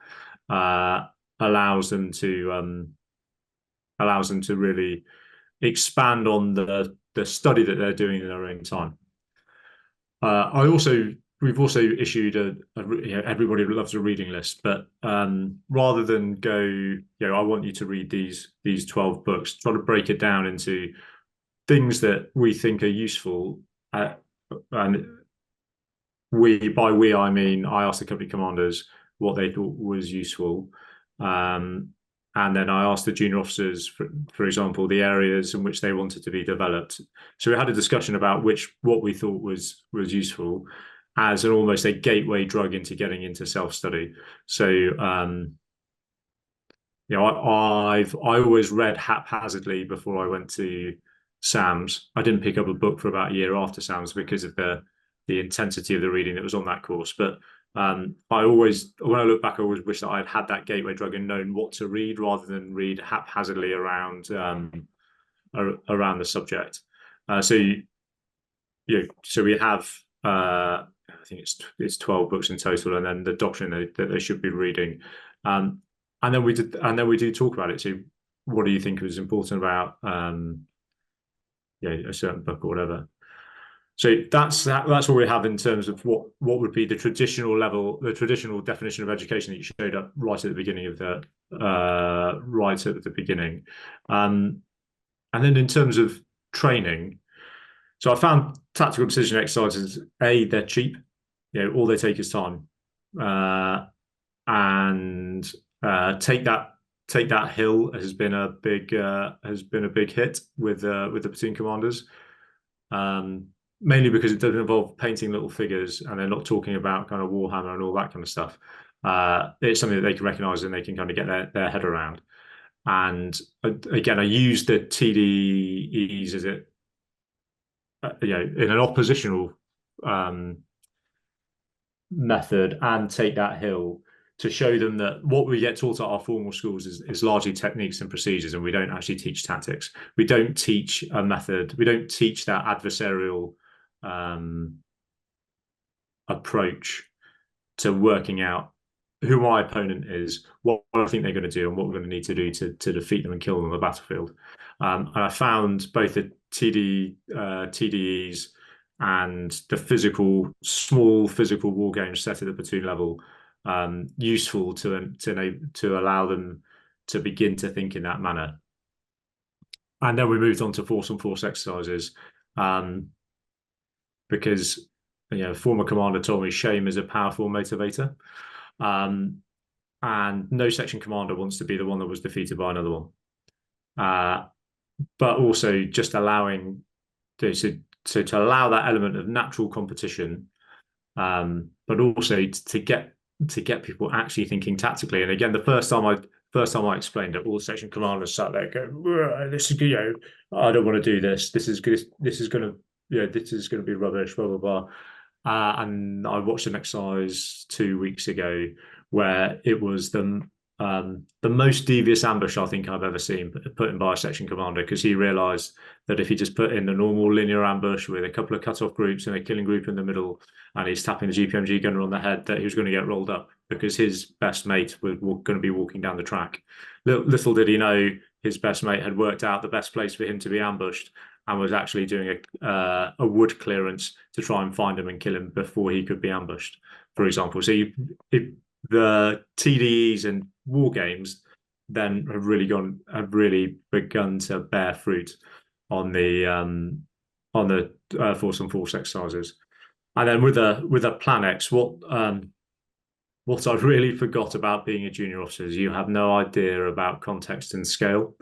Allows them to really expand on the study that they're doing in their own time. We've also issued everybody loves a reading list, but rather than go, I want you to read these 12 books, try to break it down into things that we think are useful. And by we, I mean, I ask the company commanders, what they thought was useful. And then I asked the junior officers, for example, the areas in which they wanted to be developed. So we had a discussion about what we thought was useful as almost a gateway drug into getting into self-study. So, I always read haphazardly before I went to SAMS. I didn't pick up a book for about a year after SAMS because of the intensity of the reading that was on that course. But when I look back, I always wish that I'd had that gateway drug and known what to read rather than read haphazardly around the subject. So we have I think it's 12 books in total, and then the doctrine that they should be reading. And then we do talk about it. So what do you think was important about a certain book or whatever? So that's what we have in terms of what would be the traditional definition of education that you showed up right at the beginning of the beginning. And then in terms of training, so I found tactical decision exercises, they're cheap, all they take is time, and take that hill has been a big hit with the platoon commanders. Mainly because it doesn't involve painting little figures, and they're not talking about kind of Warhammer and all that kind of stuff. It's something that they can recognise and they can kind of get their head around. And again, I use the TDEs as in an oppositional method, and take that hill to show them that what we get taught at our formal schools is largely techniques and procedures, and we don't actually teach tactics. We don't teach a method. We don't teach that adversarial approach to working out who my opponent is, what I think they're going to do, and what we're going to need to do to defeat them and kill them on the battlefield. And I found both the TDEs and the small physical war games set at the platoon level useful to allow them to begin to think in that manner. And then we moved on to force on force exercises. Because former commander told me shame is a powerful motivator, and no section commander wants to be the one that was defeated by another one. But also just allowing to allow that element of natural competition, but also to get people actually thinking tactically. And again, the first time I explained it, all the section commanders sat there going, "This is I don't want to do this. This is going to be rubbish, blah, blah, blah." And I watched an exercise 2 weeks ago where it was the most devious ambush I think I've ever seen put in by a section commander, because he realised that if he just put in the normal linear ambush with a couple of cut-off groups and a killing group in the middle, and he's tapping the GPMG gunner on the head, that he was going to get rolled up because his best mate was going to be walking down the track. Little did he know his best mate had worked out the best place for him to be ambushed, and was actually doing a wood clearance to try and find him and kill him before he could be ambushed, for example. So the TDEs and war games then have really begun to bear fruit on the force on force exercises. And then with a Plan X, what I really forgot about being a junior officer is you have no idea about context and scale.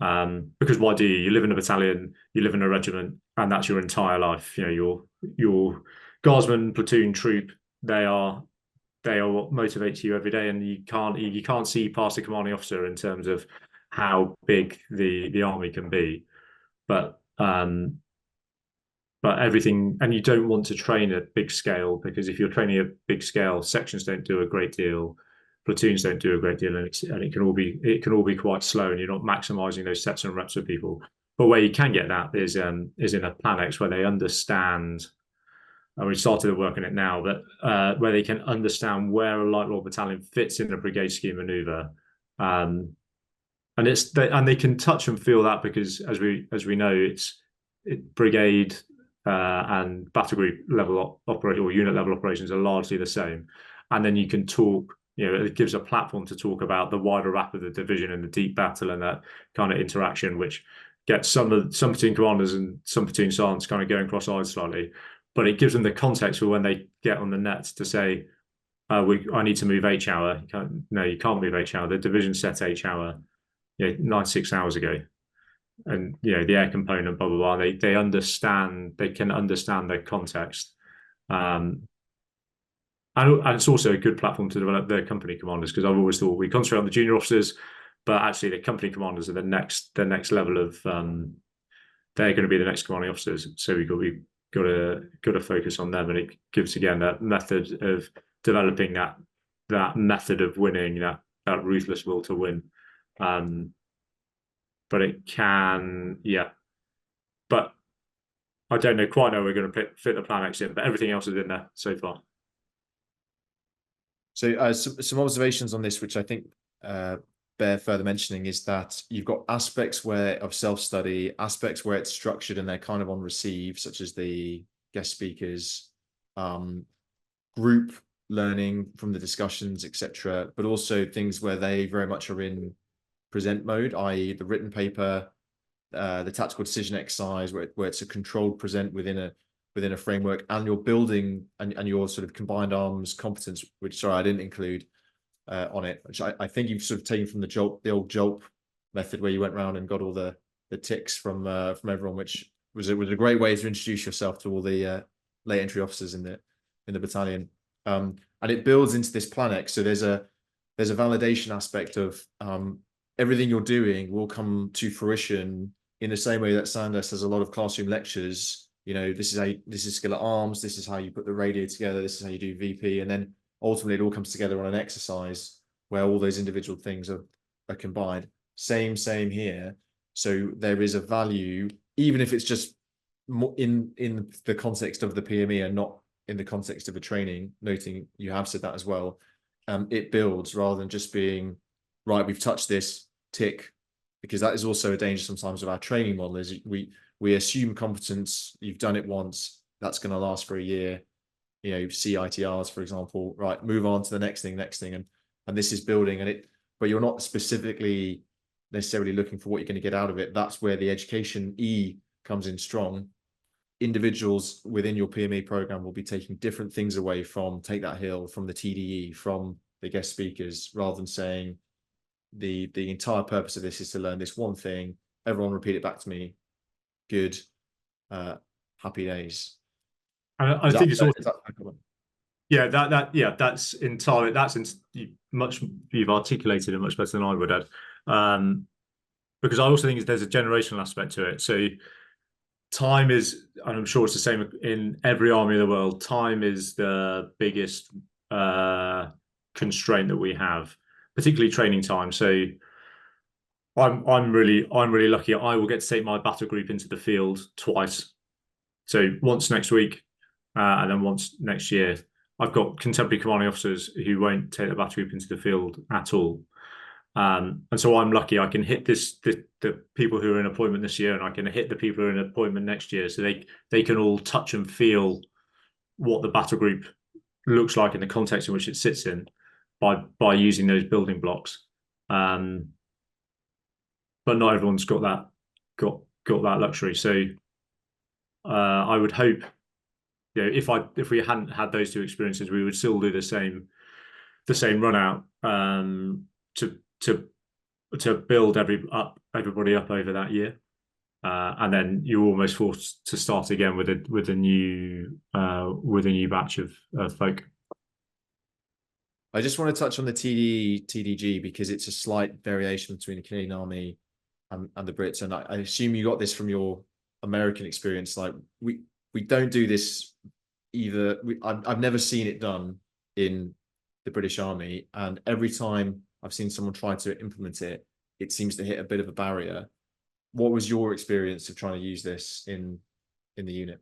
Because why do you? You live in a battalion, you live in a regiment, and that's your entire life. Your guardsman, platoon, troop, they are what motivates you every day, and you can't see past the commanding officer in terms of how big the army can be. But everything, and you don't want to train at big scale, because if you're training at big scale, sections don't do a great deal, platoons don't do a great deal, and it can all be quite slow, and you're not maximizing those sets and reps of people. But where you can get that is in a Plan X, where they understand, and we started to work on it now, but where they can understand where a light raw battalion fits in a brigade scheme maneuver, and they can touch and feel that, because as we know, brigade and battle group level operation or unit level operations are largely the same. And then you can talk, it gives a platform to talk about the wider wrap of the division and the deep battle and that kind of interaction, which gets some platoon commanders and some platoon sergeants kind of going cross-eyed slightly. But it gives them the context for when they get on the net to say, I need to move H hour. You can't move H hour. The division set H hour, 96 hours ago. And the air component, blah blah blah. They understand. They can understand their context, and it's also a good platform to develop their company commanders, because I've always thought we concentrate on the junior officers, but actually the company commanders are the next level of. They're going to be the next commanding officers, so we've got to focus on them, and it gives again that method of developing that method of winning, that ruthless will to win. But it can, but I don't quite know we're going to fit the plan next year, but everything else is in there so far. So some observations on this, which I think bear further mentioning, is that you've got aspects of self-study, aspects where it's structured and they're kind of on receive, such as the guest speakers, group learning from the discussions, etc., but also things where they very much are in present mode, i.e. the written paper, the tactical decision exercise, where it's a controlled present within a framework, and you're building and your sort of combined arms competence, which, sorry, I didn't include on it, which I think you've sort of taken from the old JOLP method, where you went around and got all the ticks from everyone, which was a great way to introduce yourself to all the late entry officers in the battalion. And it builds into this Planex. So there's a validation aspect of everything you're doing will come to fruition in the same way that Sandhurst has a lot of classroom lectures. This is skill at arms, this is how you put the radio together, this is how you do VP, and then ultimately it all comes together on an exercise where all those individual things are combined. Same here. So there is a value, even if it's just in the context of the PME and not in the context of a training, noting you have said that as well. It builds rather than just being, right, we've touched this, tick, because that is also a danger sometimes of our training model, is we assume competence, you've done it once, that's going to last for a year, CITRs, for example, right, move on to the next thing, and this is building, but you're not specifically necessarily looking for what you're going to get out of it. That's where the education comes in strong. Individuals within your PME program will be taking different things away from Take That Hill, from the TDE, from the guest speakers, rather than saying the entire purpose of this is to learn this one thing, everyone repeat it back to me, good, happy days. I think it's also, you've articulated it much better than I would have, because I also think there's a generational aspect to it. So time is, and I'm sure it's the same in every army in the world, time is the biggest constraint that we have, particularly training time. So I'm really lucky. I will get to take my battle group into the field twice. So once next week, and then once next year. I've got contemporary commanding officers who won't take the battle group into the field at all. And so I'm lucky I can hit the people who are in appointment this year, and I can hit the people who are in appointment next year. So they can all touch and feel what the battle group looks like in the context in which it sits in by using those building blocks. But not everyone's got that luxury. So I would hope, if we hadn't had those two experiences, we would still do the same run out to build everybody up over that year, and then you're almost forced to start again with a new batch of folk. I just want to touch on the TDG because it's a slight variation between the Canadian Army and the Brits, and I assume you got this from your American experience. Like we don't do this either. I've never seen it done in the British Army, and every time I've seen someone try to implement it, it seems to hit a bit of a barrier. What was your experience of trying to use this in the unit?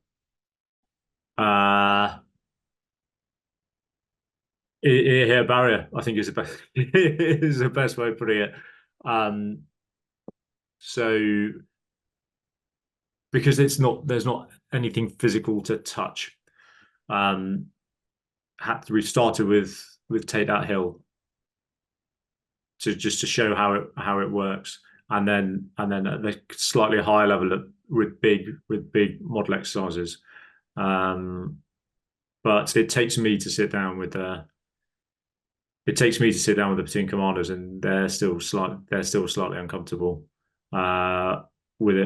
It hit a barrier, I think, is the best way of putting it. So because there's not anything physical to touch. We started with Take That Hill to show how it works, and then at the slightly higher level with big model exercises. But it takes me to sit down with it takes me to sit down with the platoon commanders, and they're still slightly uncomfortable with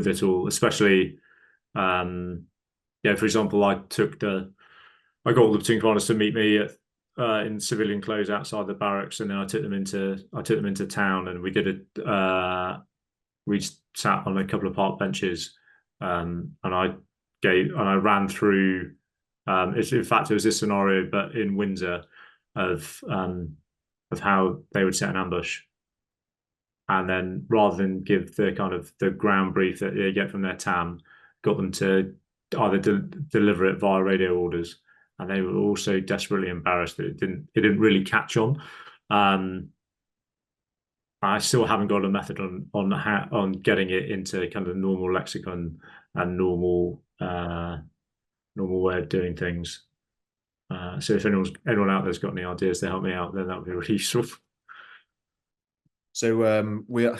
it all, especially yeah, for example, I got all the platoon commanders to meet me in civilian clothes outside the barracks, and then I took them into town, and we sat on a couple of park benches, and I ran through. In fact, it was this scenario, but in Windsor, of how they would set an ambush, and then rather than give the kind of the ground brief that they get from their TAM, got them to either deliver it via radio orders, and they were also desperately embarrassed that it didn't really catch on. I still haven't got a method on getting it into kind of normal lexicon and normal way of doing things. So if anyone out there's got any ideas to help me out, then that would be really useful. So we're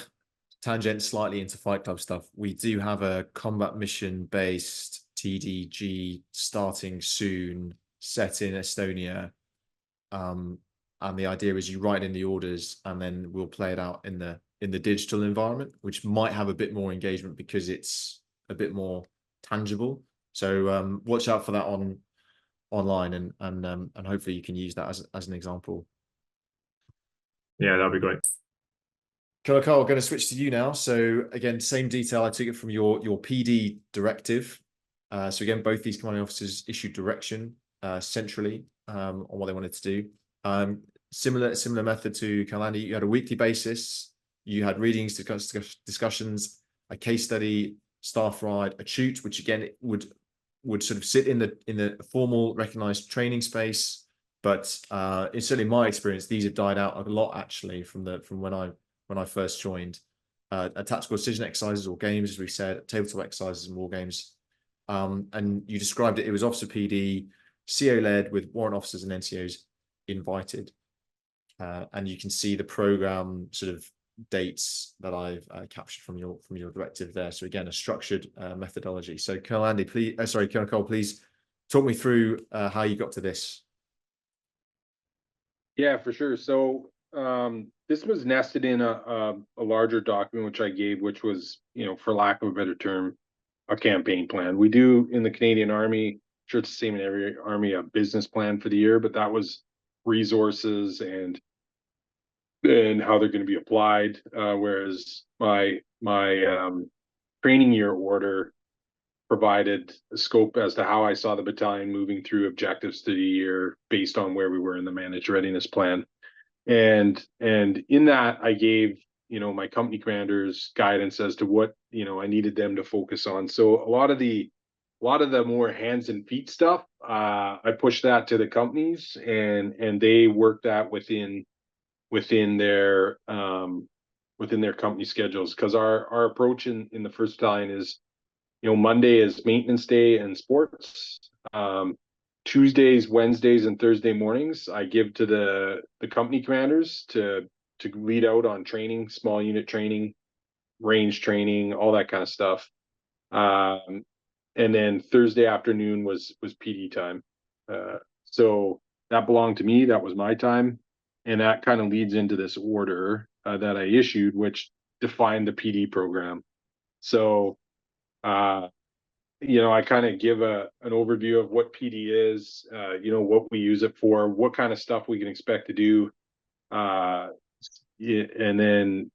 tangent slightly into Fight Club stuff. We do have a combat mission based TDG starting soon, set in Estonia. And the idea is you write in the orders, and then we'll play it out in the digital environment, which might have a bit more engagement because it's a bit more tangible. So watch out for that online, and hopefully you can use that as an example. Yeah, that'd be great. Colonel Carl, going to switch to you now. So again, same detail. I took it from your PD directive. So again, both these commanding officers issued direction centrally on what they wanted to do. Similar method to Kalandi. You had a weekly basis. You had readings, discussions, a case study, staff ride, a shoot, which again would sort of sit in the formal recognized training space. But in certainly my experience, these have died out a lot actually from when I first joined. Tactical decision exercises or games, as we said, tabletop exercises and war games. And you described it. It was officer PD, CO led with warrant officers and NCOs invited. And you can see the program sort of dates that I've captured from your directive there. So again, a structured methodology. So Colonel Andy, please, Colonel Cole, please talk me through how you got to this. Yeah, for sure. So this was nested in a larger document, which I gave, which was, for lack of a better term, a campaign plan. We do in the Canadian Army, I'm sure it's the same in every army, a business plan for the year, but that was resources and how they're going to be applied. Whereas my training year order provided a scope as to how I saw the battalion moving through objectives through the year based on where we were in the managed readiness plan. And in that, I gave, my company commanders guidance as to what, I needed them to focus on. So a lot of the more hands and feet stuff, I pushed that to the companies, and they worked that within their company schedules. Because our approach in the first battalion is, Monday is maintenance day and sports. Tuesdays, Wednesdays, and Thursday mornings, I give to the company commanders to lead out on training, small unit training, range training, all that kind of stuff. And then Thursday afternoon was PD time. So that belonged to me. That was my time. And that kind of leads into this order that I issued, which defined the PD program. So, I kind of give an overview of what PD is, what we use it for, what kind of stuff we can expect to do. And then,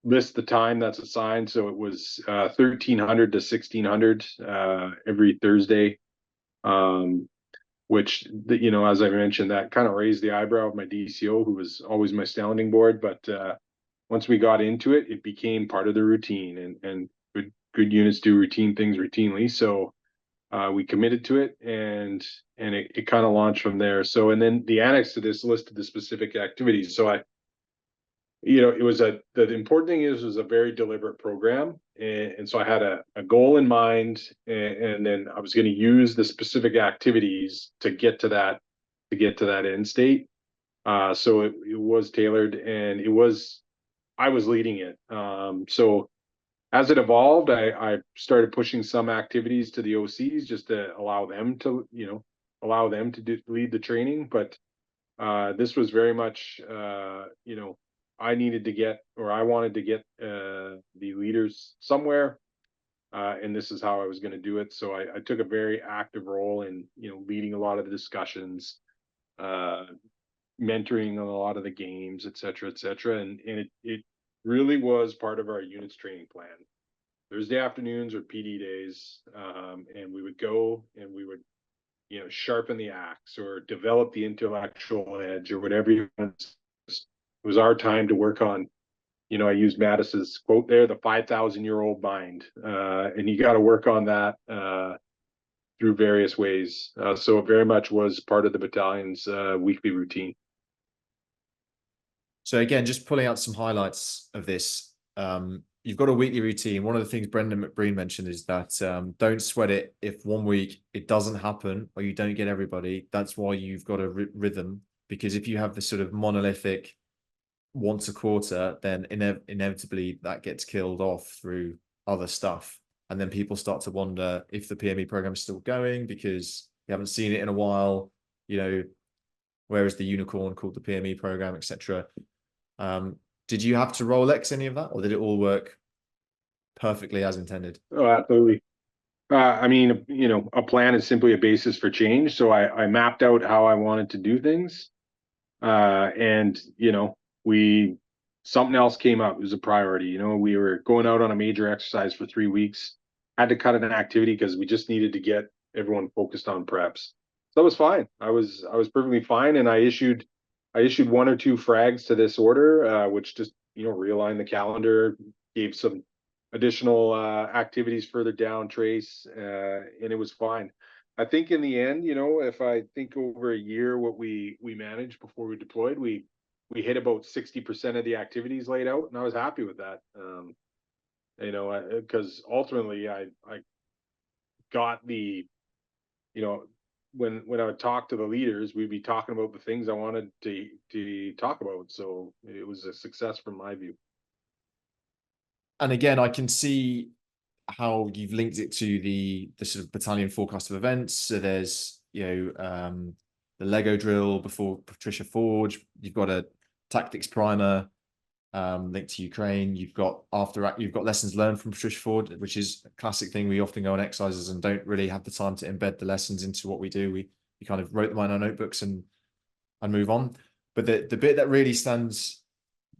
list the time that's assigned. So it was 1300 to 1600 every Thursday, which, as I mentioned, that kind of raised the eyebrow of my DCO, who was always my sounding board. But once we got into it, it became part of the routine, and good units do routine things routinely. So we committed to it, and it kind of launched from there. So, and then the annex to this listed the specific activities. So it was the important thing is it was a very deliberate program. And so I had a goal in mind, and then I was going to use the specific activities to get to that end state. So it was tailored, and I was leading it. So as it evolved, I started pushing some activities to the OCs just to allow them to lead the training. But This was very much, you know, I needed to get, or I wanted to get the leaders somewhere, and this is how I was going to do it. So I took a very active role in, you know, leading a lot of the discussions, mentoring on a lot of the games, et cetera, and it really was part of our units training plan. Thursday afternoons or PD days, and we would go and we would, you know, sharpen the axe or develop the intellectual edge or whatever you want. It was our time to work on, you know, I used Mattis's quote there, the 5,000-year-old mind, and you got to work on that through various ways. So it very much was part of the battalion's weekly routine. So again, just pulling out some highlights of this. You've got a weekly routine. One of the things Brendan McBreen mentioned is that don't sweat it if 1 week it doesn't happen or you don't get everybody. That's why you've got a rhythm, because if you have this sort of monolithic once a quarter, then inevitably that gets killed off through other stuff. And then people start to wonder if the PME program is still going because you haven't seen it in a while, you know, where is the unicorn called the PME program, etc. Did you have to Rolex any of that, or did it all work perfectly as intended? Oh, absolutely. I mean, you know, a plan is simply a basis for change. So I mapped out how I wanted to do things. And, you know, something else came up. It was a priority. You know, we were going out on a major exercise for 3 weeks, had to cut an activity because we just needed to get everyone focused on preps. So that was fine. I was perfectly fine. And I issued 1 or 2 frags to this order, which just, you know, realigned the calendar, gave some additional activities further down trace, and it was fine. I think in the end, you know, if I think over a year what we managed before we deployed, we hit about 60% of the activities laid out, and I was happy with that. You know, because ultimately I got the, you know, when I would talk to the leaders, we'd be talking about the things I wanted to talk about. So it was a success from my view. And again, I can see how you've linked it to the sort of battalion forecast of events. So there's, you know, the Lego drill before Patricia Forge. You've got a tactics primer linked to Ukraine. You've got lessons learned from Patricia Forge, which is a classic thing. We often go on exercises and don't really have the time to embed the lessons into what we do. We kind of wrote them on our notebooks and move on. But the bit that really stands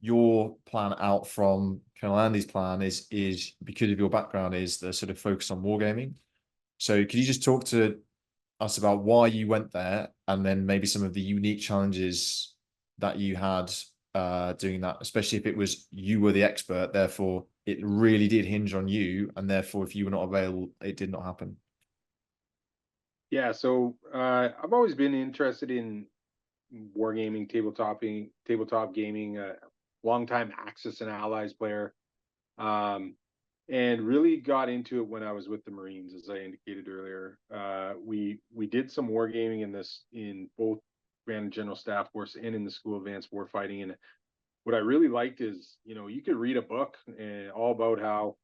your plan out from Colonel Andy's plan is because of your background is the sort of focus on wargaming. So could you just talk to us about why you went there, and then maybe some of the unique challenges that you had doing that, especially if it was you were the expert, therefore it really did hinge on you, and therefore if you were not available, it did not happen. Yeah, so I've always been interested in wargaming, tabletop gaming, longtime Axis and Allies player, and really got into it when I was with the Marines, as I indicated earlier. We did some wargaming in both Command and General Staff Force and in the School of Advanced Warfighting. And what I really liked is, you know, you could read a book and all about how,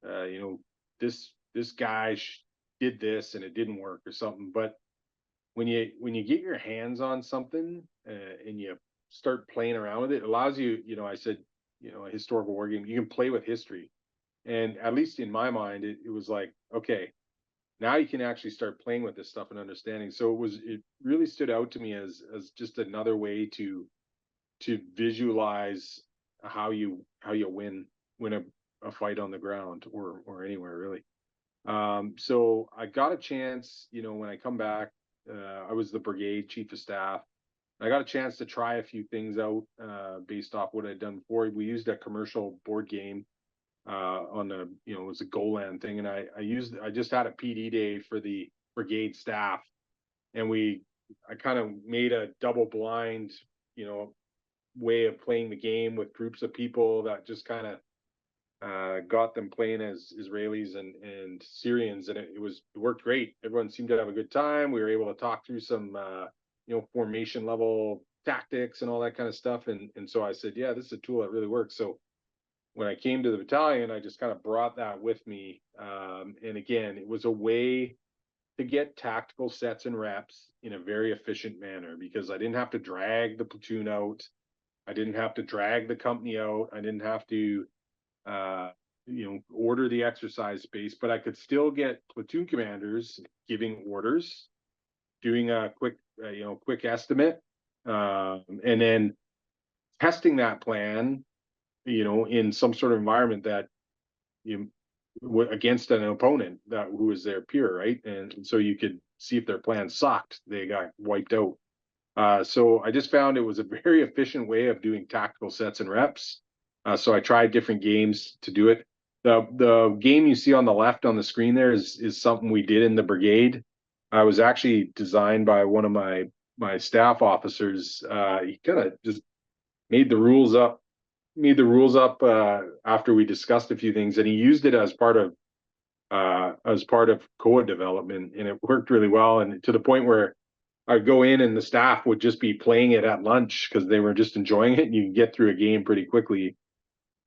you know, this guy did this and it didn't work or something, but when you get your hands on something and you start playing around with it, it allows you, you know, I said, you know, a historical war game, you can play with history. And at least in my mind, it was like, okay, now you can actually start playing with this stuff and understanding. So it really stood out to me as just another way to visualize how you win a fight on the ground or anywhere really. So I got a chance, you know, when I come back, I was the brigade chief of staff. I got a chance to try a few things out based off what I'd done before. We used a commercial board game on the, you know, it was a Golan thing, and I just had a PD day for the brigade staff, and I kind of made a double blind, you know, way of playing the game with groups of people that just kind of got them playing as Israelis and Syrians, and it worked great. Everyone seemed to have a good time. We were able to talk through some you know, formation level tactics and all that kind of stuff, and so I said, yeah, this is a tool that really works. So when I came to the battalion, I just kind of brought that with me, and again, it was a way to get tactical sets and reps in a very efficient manner, because I didn't have to drag the platoon out. I didn't have to drag the company out. I didn't have to, order the exercise space, but I could still get platoon commanders giving orders, doing a quick estimate, and then testing that plan, in some sort of environment that against an opponent who was their peer, right? And so you could see if their plan sucked, they got wiped out. So I just found it was a very efficient way of doing tactical sets and reps. So I tried different games to do it. The game you see on the left on the screen there is something we did in the brigade. I was actually designed by one of my staff officers. He kind of just made the rules up after we discussed a few things, and he used it as part of COA development, and it worked really well, and to the point where I'd go in and the staff would just be playing it at lunch because they were just enjoying it, and you can get through a game pretty quickly.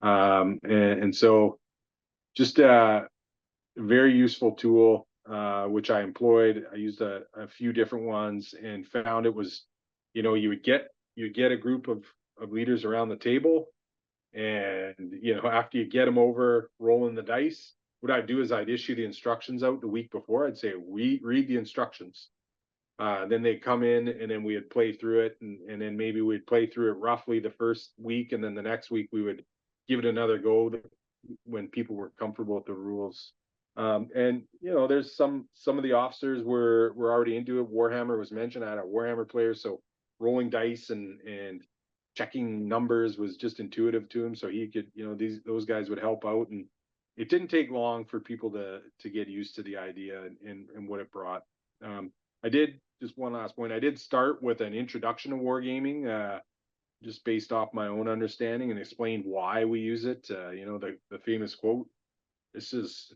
And so just a very useful tool, which I employed. I used a few different ones and found it was, you would get a group of leaders around the table, and after you get them over rolling the dice, what I'd do is I'd issue the instructions out the week before. I'd say, read the instructions. Then they'd come in, and then we'd play through it, and then maybe we'd play through it roughly the first week, and then the next week we would give it another go when people were comfortable with the rules. And there's some of the officers were already into it. Warhammer was mentioned. I had a Warhammer player, so rolling dice and checking numbers was just intuitive to him, so he could, those guys would help out, and it didn't take long for people to get used to the idea and what it brought. I did, just one last point, I did start with an introduction to wargaming, just based off my own understanding, and explained why we use it. The famous quote, this is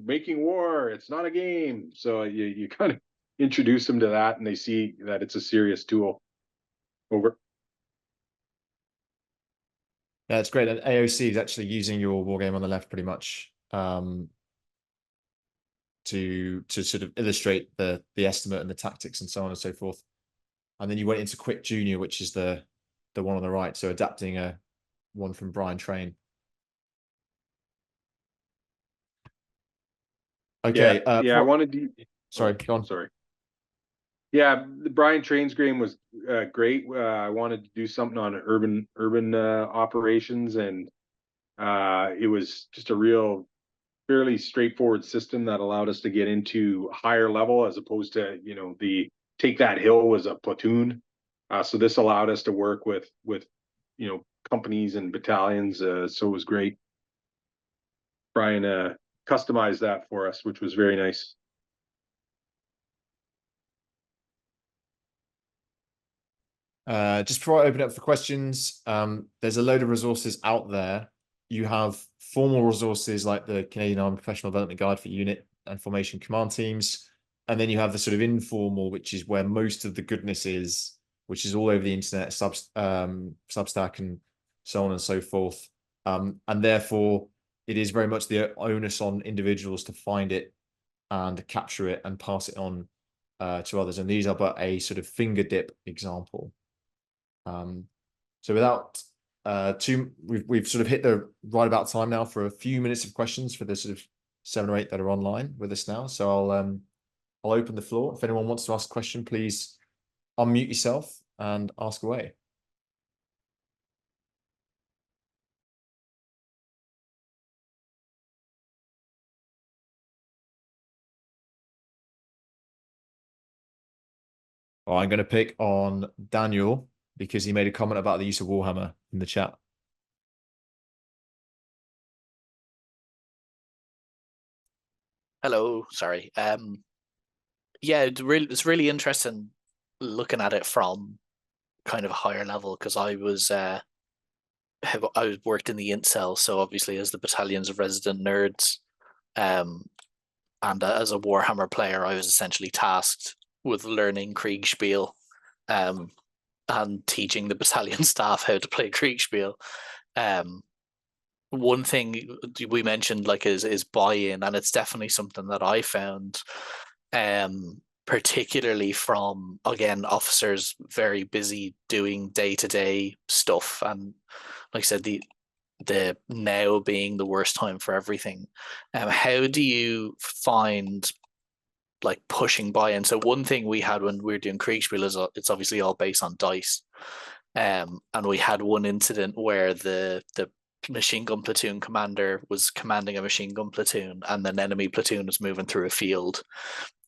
making war, it's not a game. So you kind of introduce them to that, and they see that it's a serious tool. Over. Yeah, it's great. And AOC is actually using your war game on the left pretty much to sort of illustrate the estimate and the tactics and so on and so forth. And then you went into Quick Junior, which is the one on the right, so adapting one from Brian Train. Okay. I wanted to. Sorry, go on. Sorry. Yeah, the Brian Train's game was great. I wanted to do something on urban operations, and it was just a real fairly straightforward system that allowed us to get into higher level, as opposed to the take that hill was a platoon. So this allowed us to work with companies and battalions. So it was great. Brian customized that for us, which was very nice. Just before I open it up for questions, there's a load of resources out there. You have formal resources like the Canadian Army Professional Development Guide for unit and formation command teams. And then you have the sort of informal, which is where most of the goodness is, which is all over the internet, Substack and so on and so forth. And therefore, it is very much the onus on individuals to find it and capture it and pass it on to others. And these are but a sort of finger dip example. So without we've sort of hit the right about time now for a few minutes of questions for the sort of 7 or 8 that are online with us now. So I'll open the floor. If anyone wants to ask a question, please unmute yourself and ask away. Well, I'm going to pick on Daniel because he made a comment about the use of Warhammer in the chat. Hello, sorry. Yeah, it's really interesting looking at it from kind of a higher level, because I worked in the int cell, so obviously as the battalions of resident nerds, and as a Warhammer player, I was essentially tasked with learning Kriegspiel, and teaching the battalion staff how to play Kriegspiel. One thing we mentioned is buy-in, and it's definitely something that I found particularly from, again, officers very busy doing day-to-day stuff, and like I said, the now being the worst time for everything. How do you find like pushing buy-in? So one thing we had when we were doing Kriegspiel is it's obviously all based on dice, and we had one incident where the machine gun platoon commander was commanding a machine gun platoon, and an enemy platoon was moving through a field,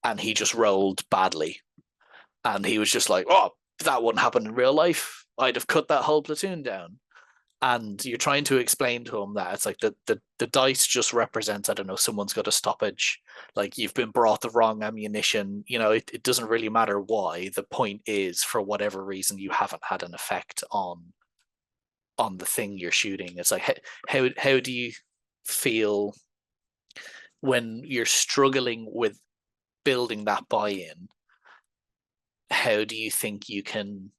and he just rolled badly, and he was just like, "Oh, if that wouldn't happen in real life, I'd have cut that whole platoon down." And you're trying to explain to him that it's like the dice just represents, I don't know, someone's got a stoppage, like you've been brought the wrong ammunition, you know, it doesn't really matter why. The point is, for whatever reason, you haven't had an effect on the thing you're shooting. It's like, how do you feel when you're struggling with building that buy-in? How do you think you can,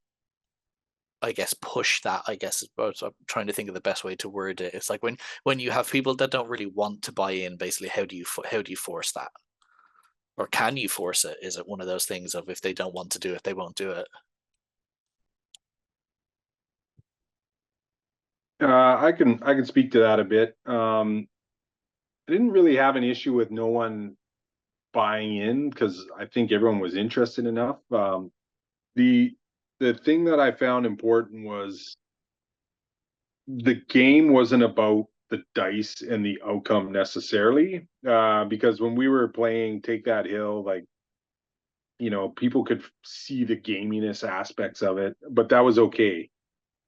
I guess, push that? I guess I'm trying to think of the best way to word it. It's like when you have people that don't really want to buy in, basically, how do you force that? Or can you force it? Is it one of those things of, if they don't want to do it, they won't do it? I can speak to that a bit. I didn't really have an issue with no one buying in, because I think everyone was interested enough. The thing that I found important was the game wasn't about the dice and the outcome necessarily, because when we were playing Take That Hill, like, you know, people could see the gaminess aspects of it, but that was okay.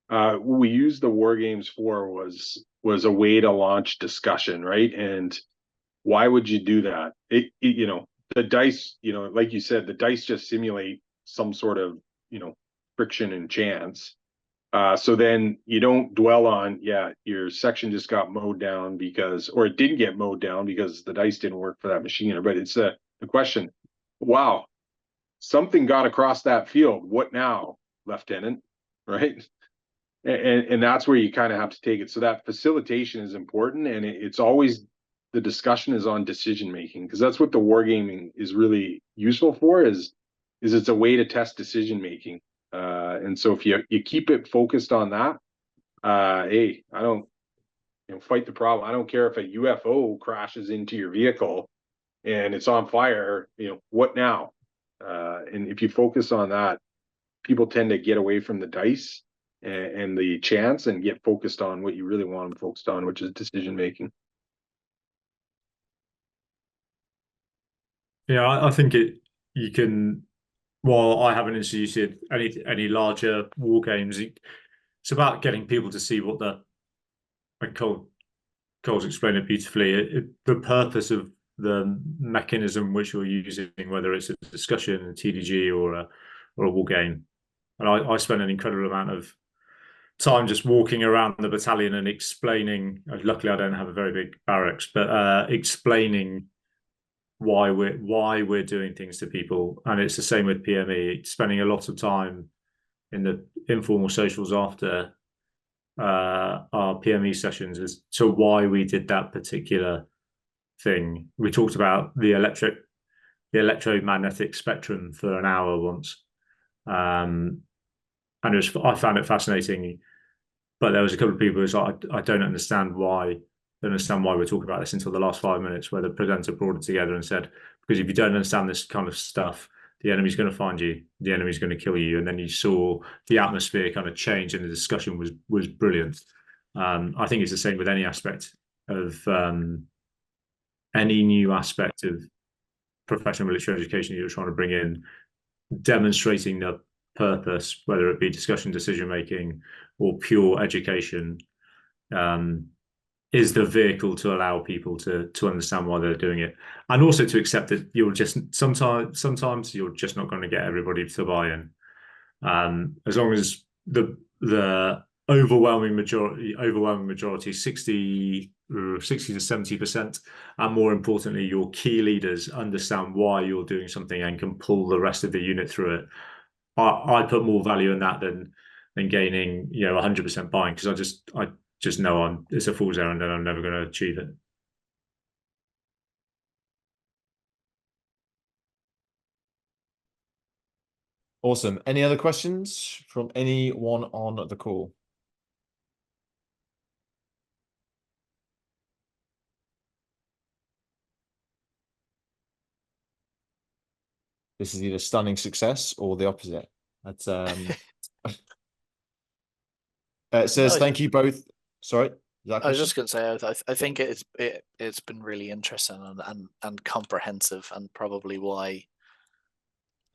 What we used the war games for was a way to launch discussion, right? And why would you do that? You know, the dice, you know, like you said, the dice just simulate some sort of, you know, friction and chance. So then you don't dwell on, yeah, your section just got mowed down because, or it didn't get mowed down because the dice didn't work for that machine. But it's the question, wow, something got across that field. What now, Lieutenant? Right? And that's where you kind of have to take it. So that facilitation is important, and it's always, the discussion is on decision making, because that's what the wargaming is really useful for. Is it's a way to test decision making. And so if you keep it focused on that, hey, I don't, you know, fight the problem. I don't care if a UFO crashes into your vehicle and it's on fire. You know, what now? And if you focus on that, people tend to get away from the dice and the chance and get focused on what you really want them focused on, which is decision making. Yeah, I think you can. While I haven't instituted any larger war games, it's about getting people to see what like Cole's explained it beautifully. The purpose of the mechanism which you're using, whether it's a discussion, a TDG, or a war game. And I spent an incredible amount of time just walking around the battalion and explaining. Luckily, I don't have a very big barracks, but explaining why we're doing things to people. And it's the same with PME. Spending a lot of time in the informal socials after our PME sessions as to why we did that particular thing. We talked about the electromagnetic spectrum for an hour once, and I found it fascinating. But there was a couple of people who was like, I don't understand why we're talking about this until the last 5 minutes, where the presenter brought it together and said, because if you don't understand this kind of stuff, the enemy's going to find you, the enemy's going to kill you. And then you saw the atmosphere kind of change, and the discussion was brilliant. I think it's the same with any aspect of any new aspect of professional military education you're trying to bring in, demonstrating the purpose, whether it be discussion, decision making, or pure education, is the vehicle to allow people to understand why they're doing it, and also to accept that you're just sometimes you're just not going to get everybody to buy in. As long as the overwhelming majority, 60 to 70%, and more importantly, your key leaders understand why you're doing something and can pull the rest of the unit through it. I put more value in that than gaining 100% buying, because I just know it's a fool's errand and I'm never going to achieve it. Awesome. Any other questions from anyone on the call? This is either stunning success or the opposite. That's it says No, thank you both. Sorry, is that a I was question? just going to say I think it's been really interesting and comprehensive, and probably why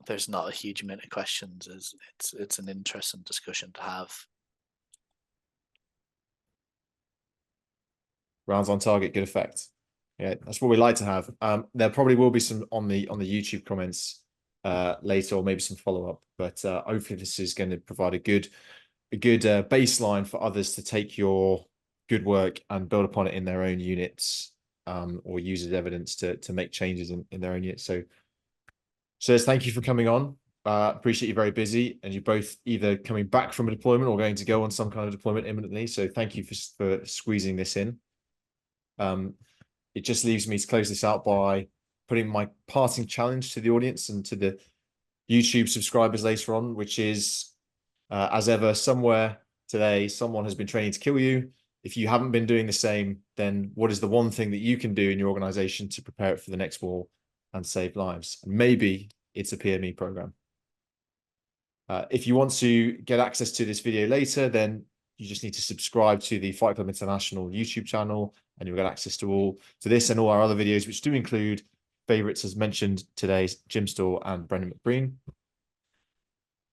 there's not a huge amount of questions. Is it's an interesting discussion to have. Rounds on target, good effect. Yeah, that's what we like to have. There probably will be some on the YouTube comments later, or maybe some follow-up, but hopefully this is going to provide a good baseline for others to take your good work and build upon it in their own units, or use as evidence to make changes in their own units. So thank you for coming on. Appreciate you're very busy, and you're both either coming back from a deployment or going to go on some kind of deployment imminently. So thank you for squeezing this in. It just leaves me to close this out by putting my parting challenge to the audience and to the YouTube subscribers later on, which is, as ever, somewhere today, someone has been training to kill you. If you haven't been doing the same, then what is the one thing that you can do in your organization to prepare it for the next war and save lives? And maybe it's a PME program. If you want to get access to this video later, then you just need to subscribe to the Fight Club International YouTube channel, and you'll get access to this and all our other videos, which do include favorites, as mentioned today, Jim Store and Brendan McBreen.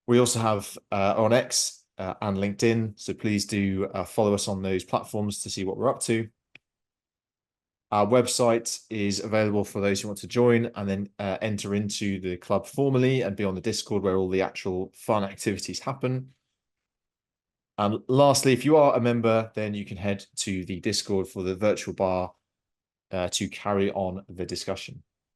We also have on X and LinkedIn, so please do follow us on those platforms to see what we're up to. Our website is available for those who want to join and then enter into the club formally and be on the Discord where all the actual fun activities happen. And lastly, if you are a member, then you can head to the Discord for the virtual bar to carry on the discussion.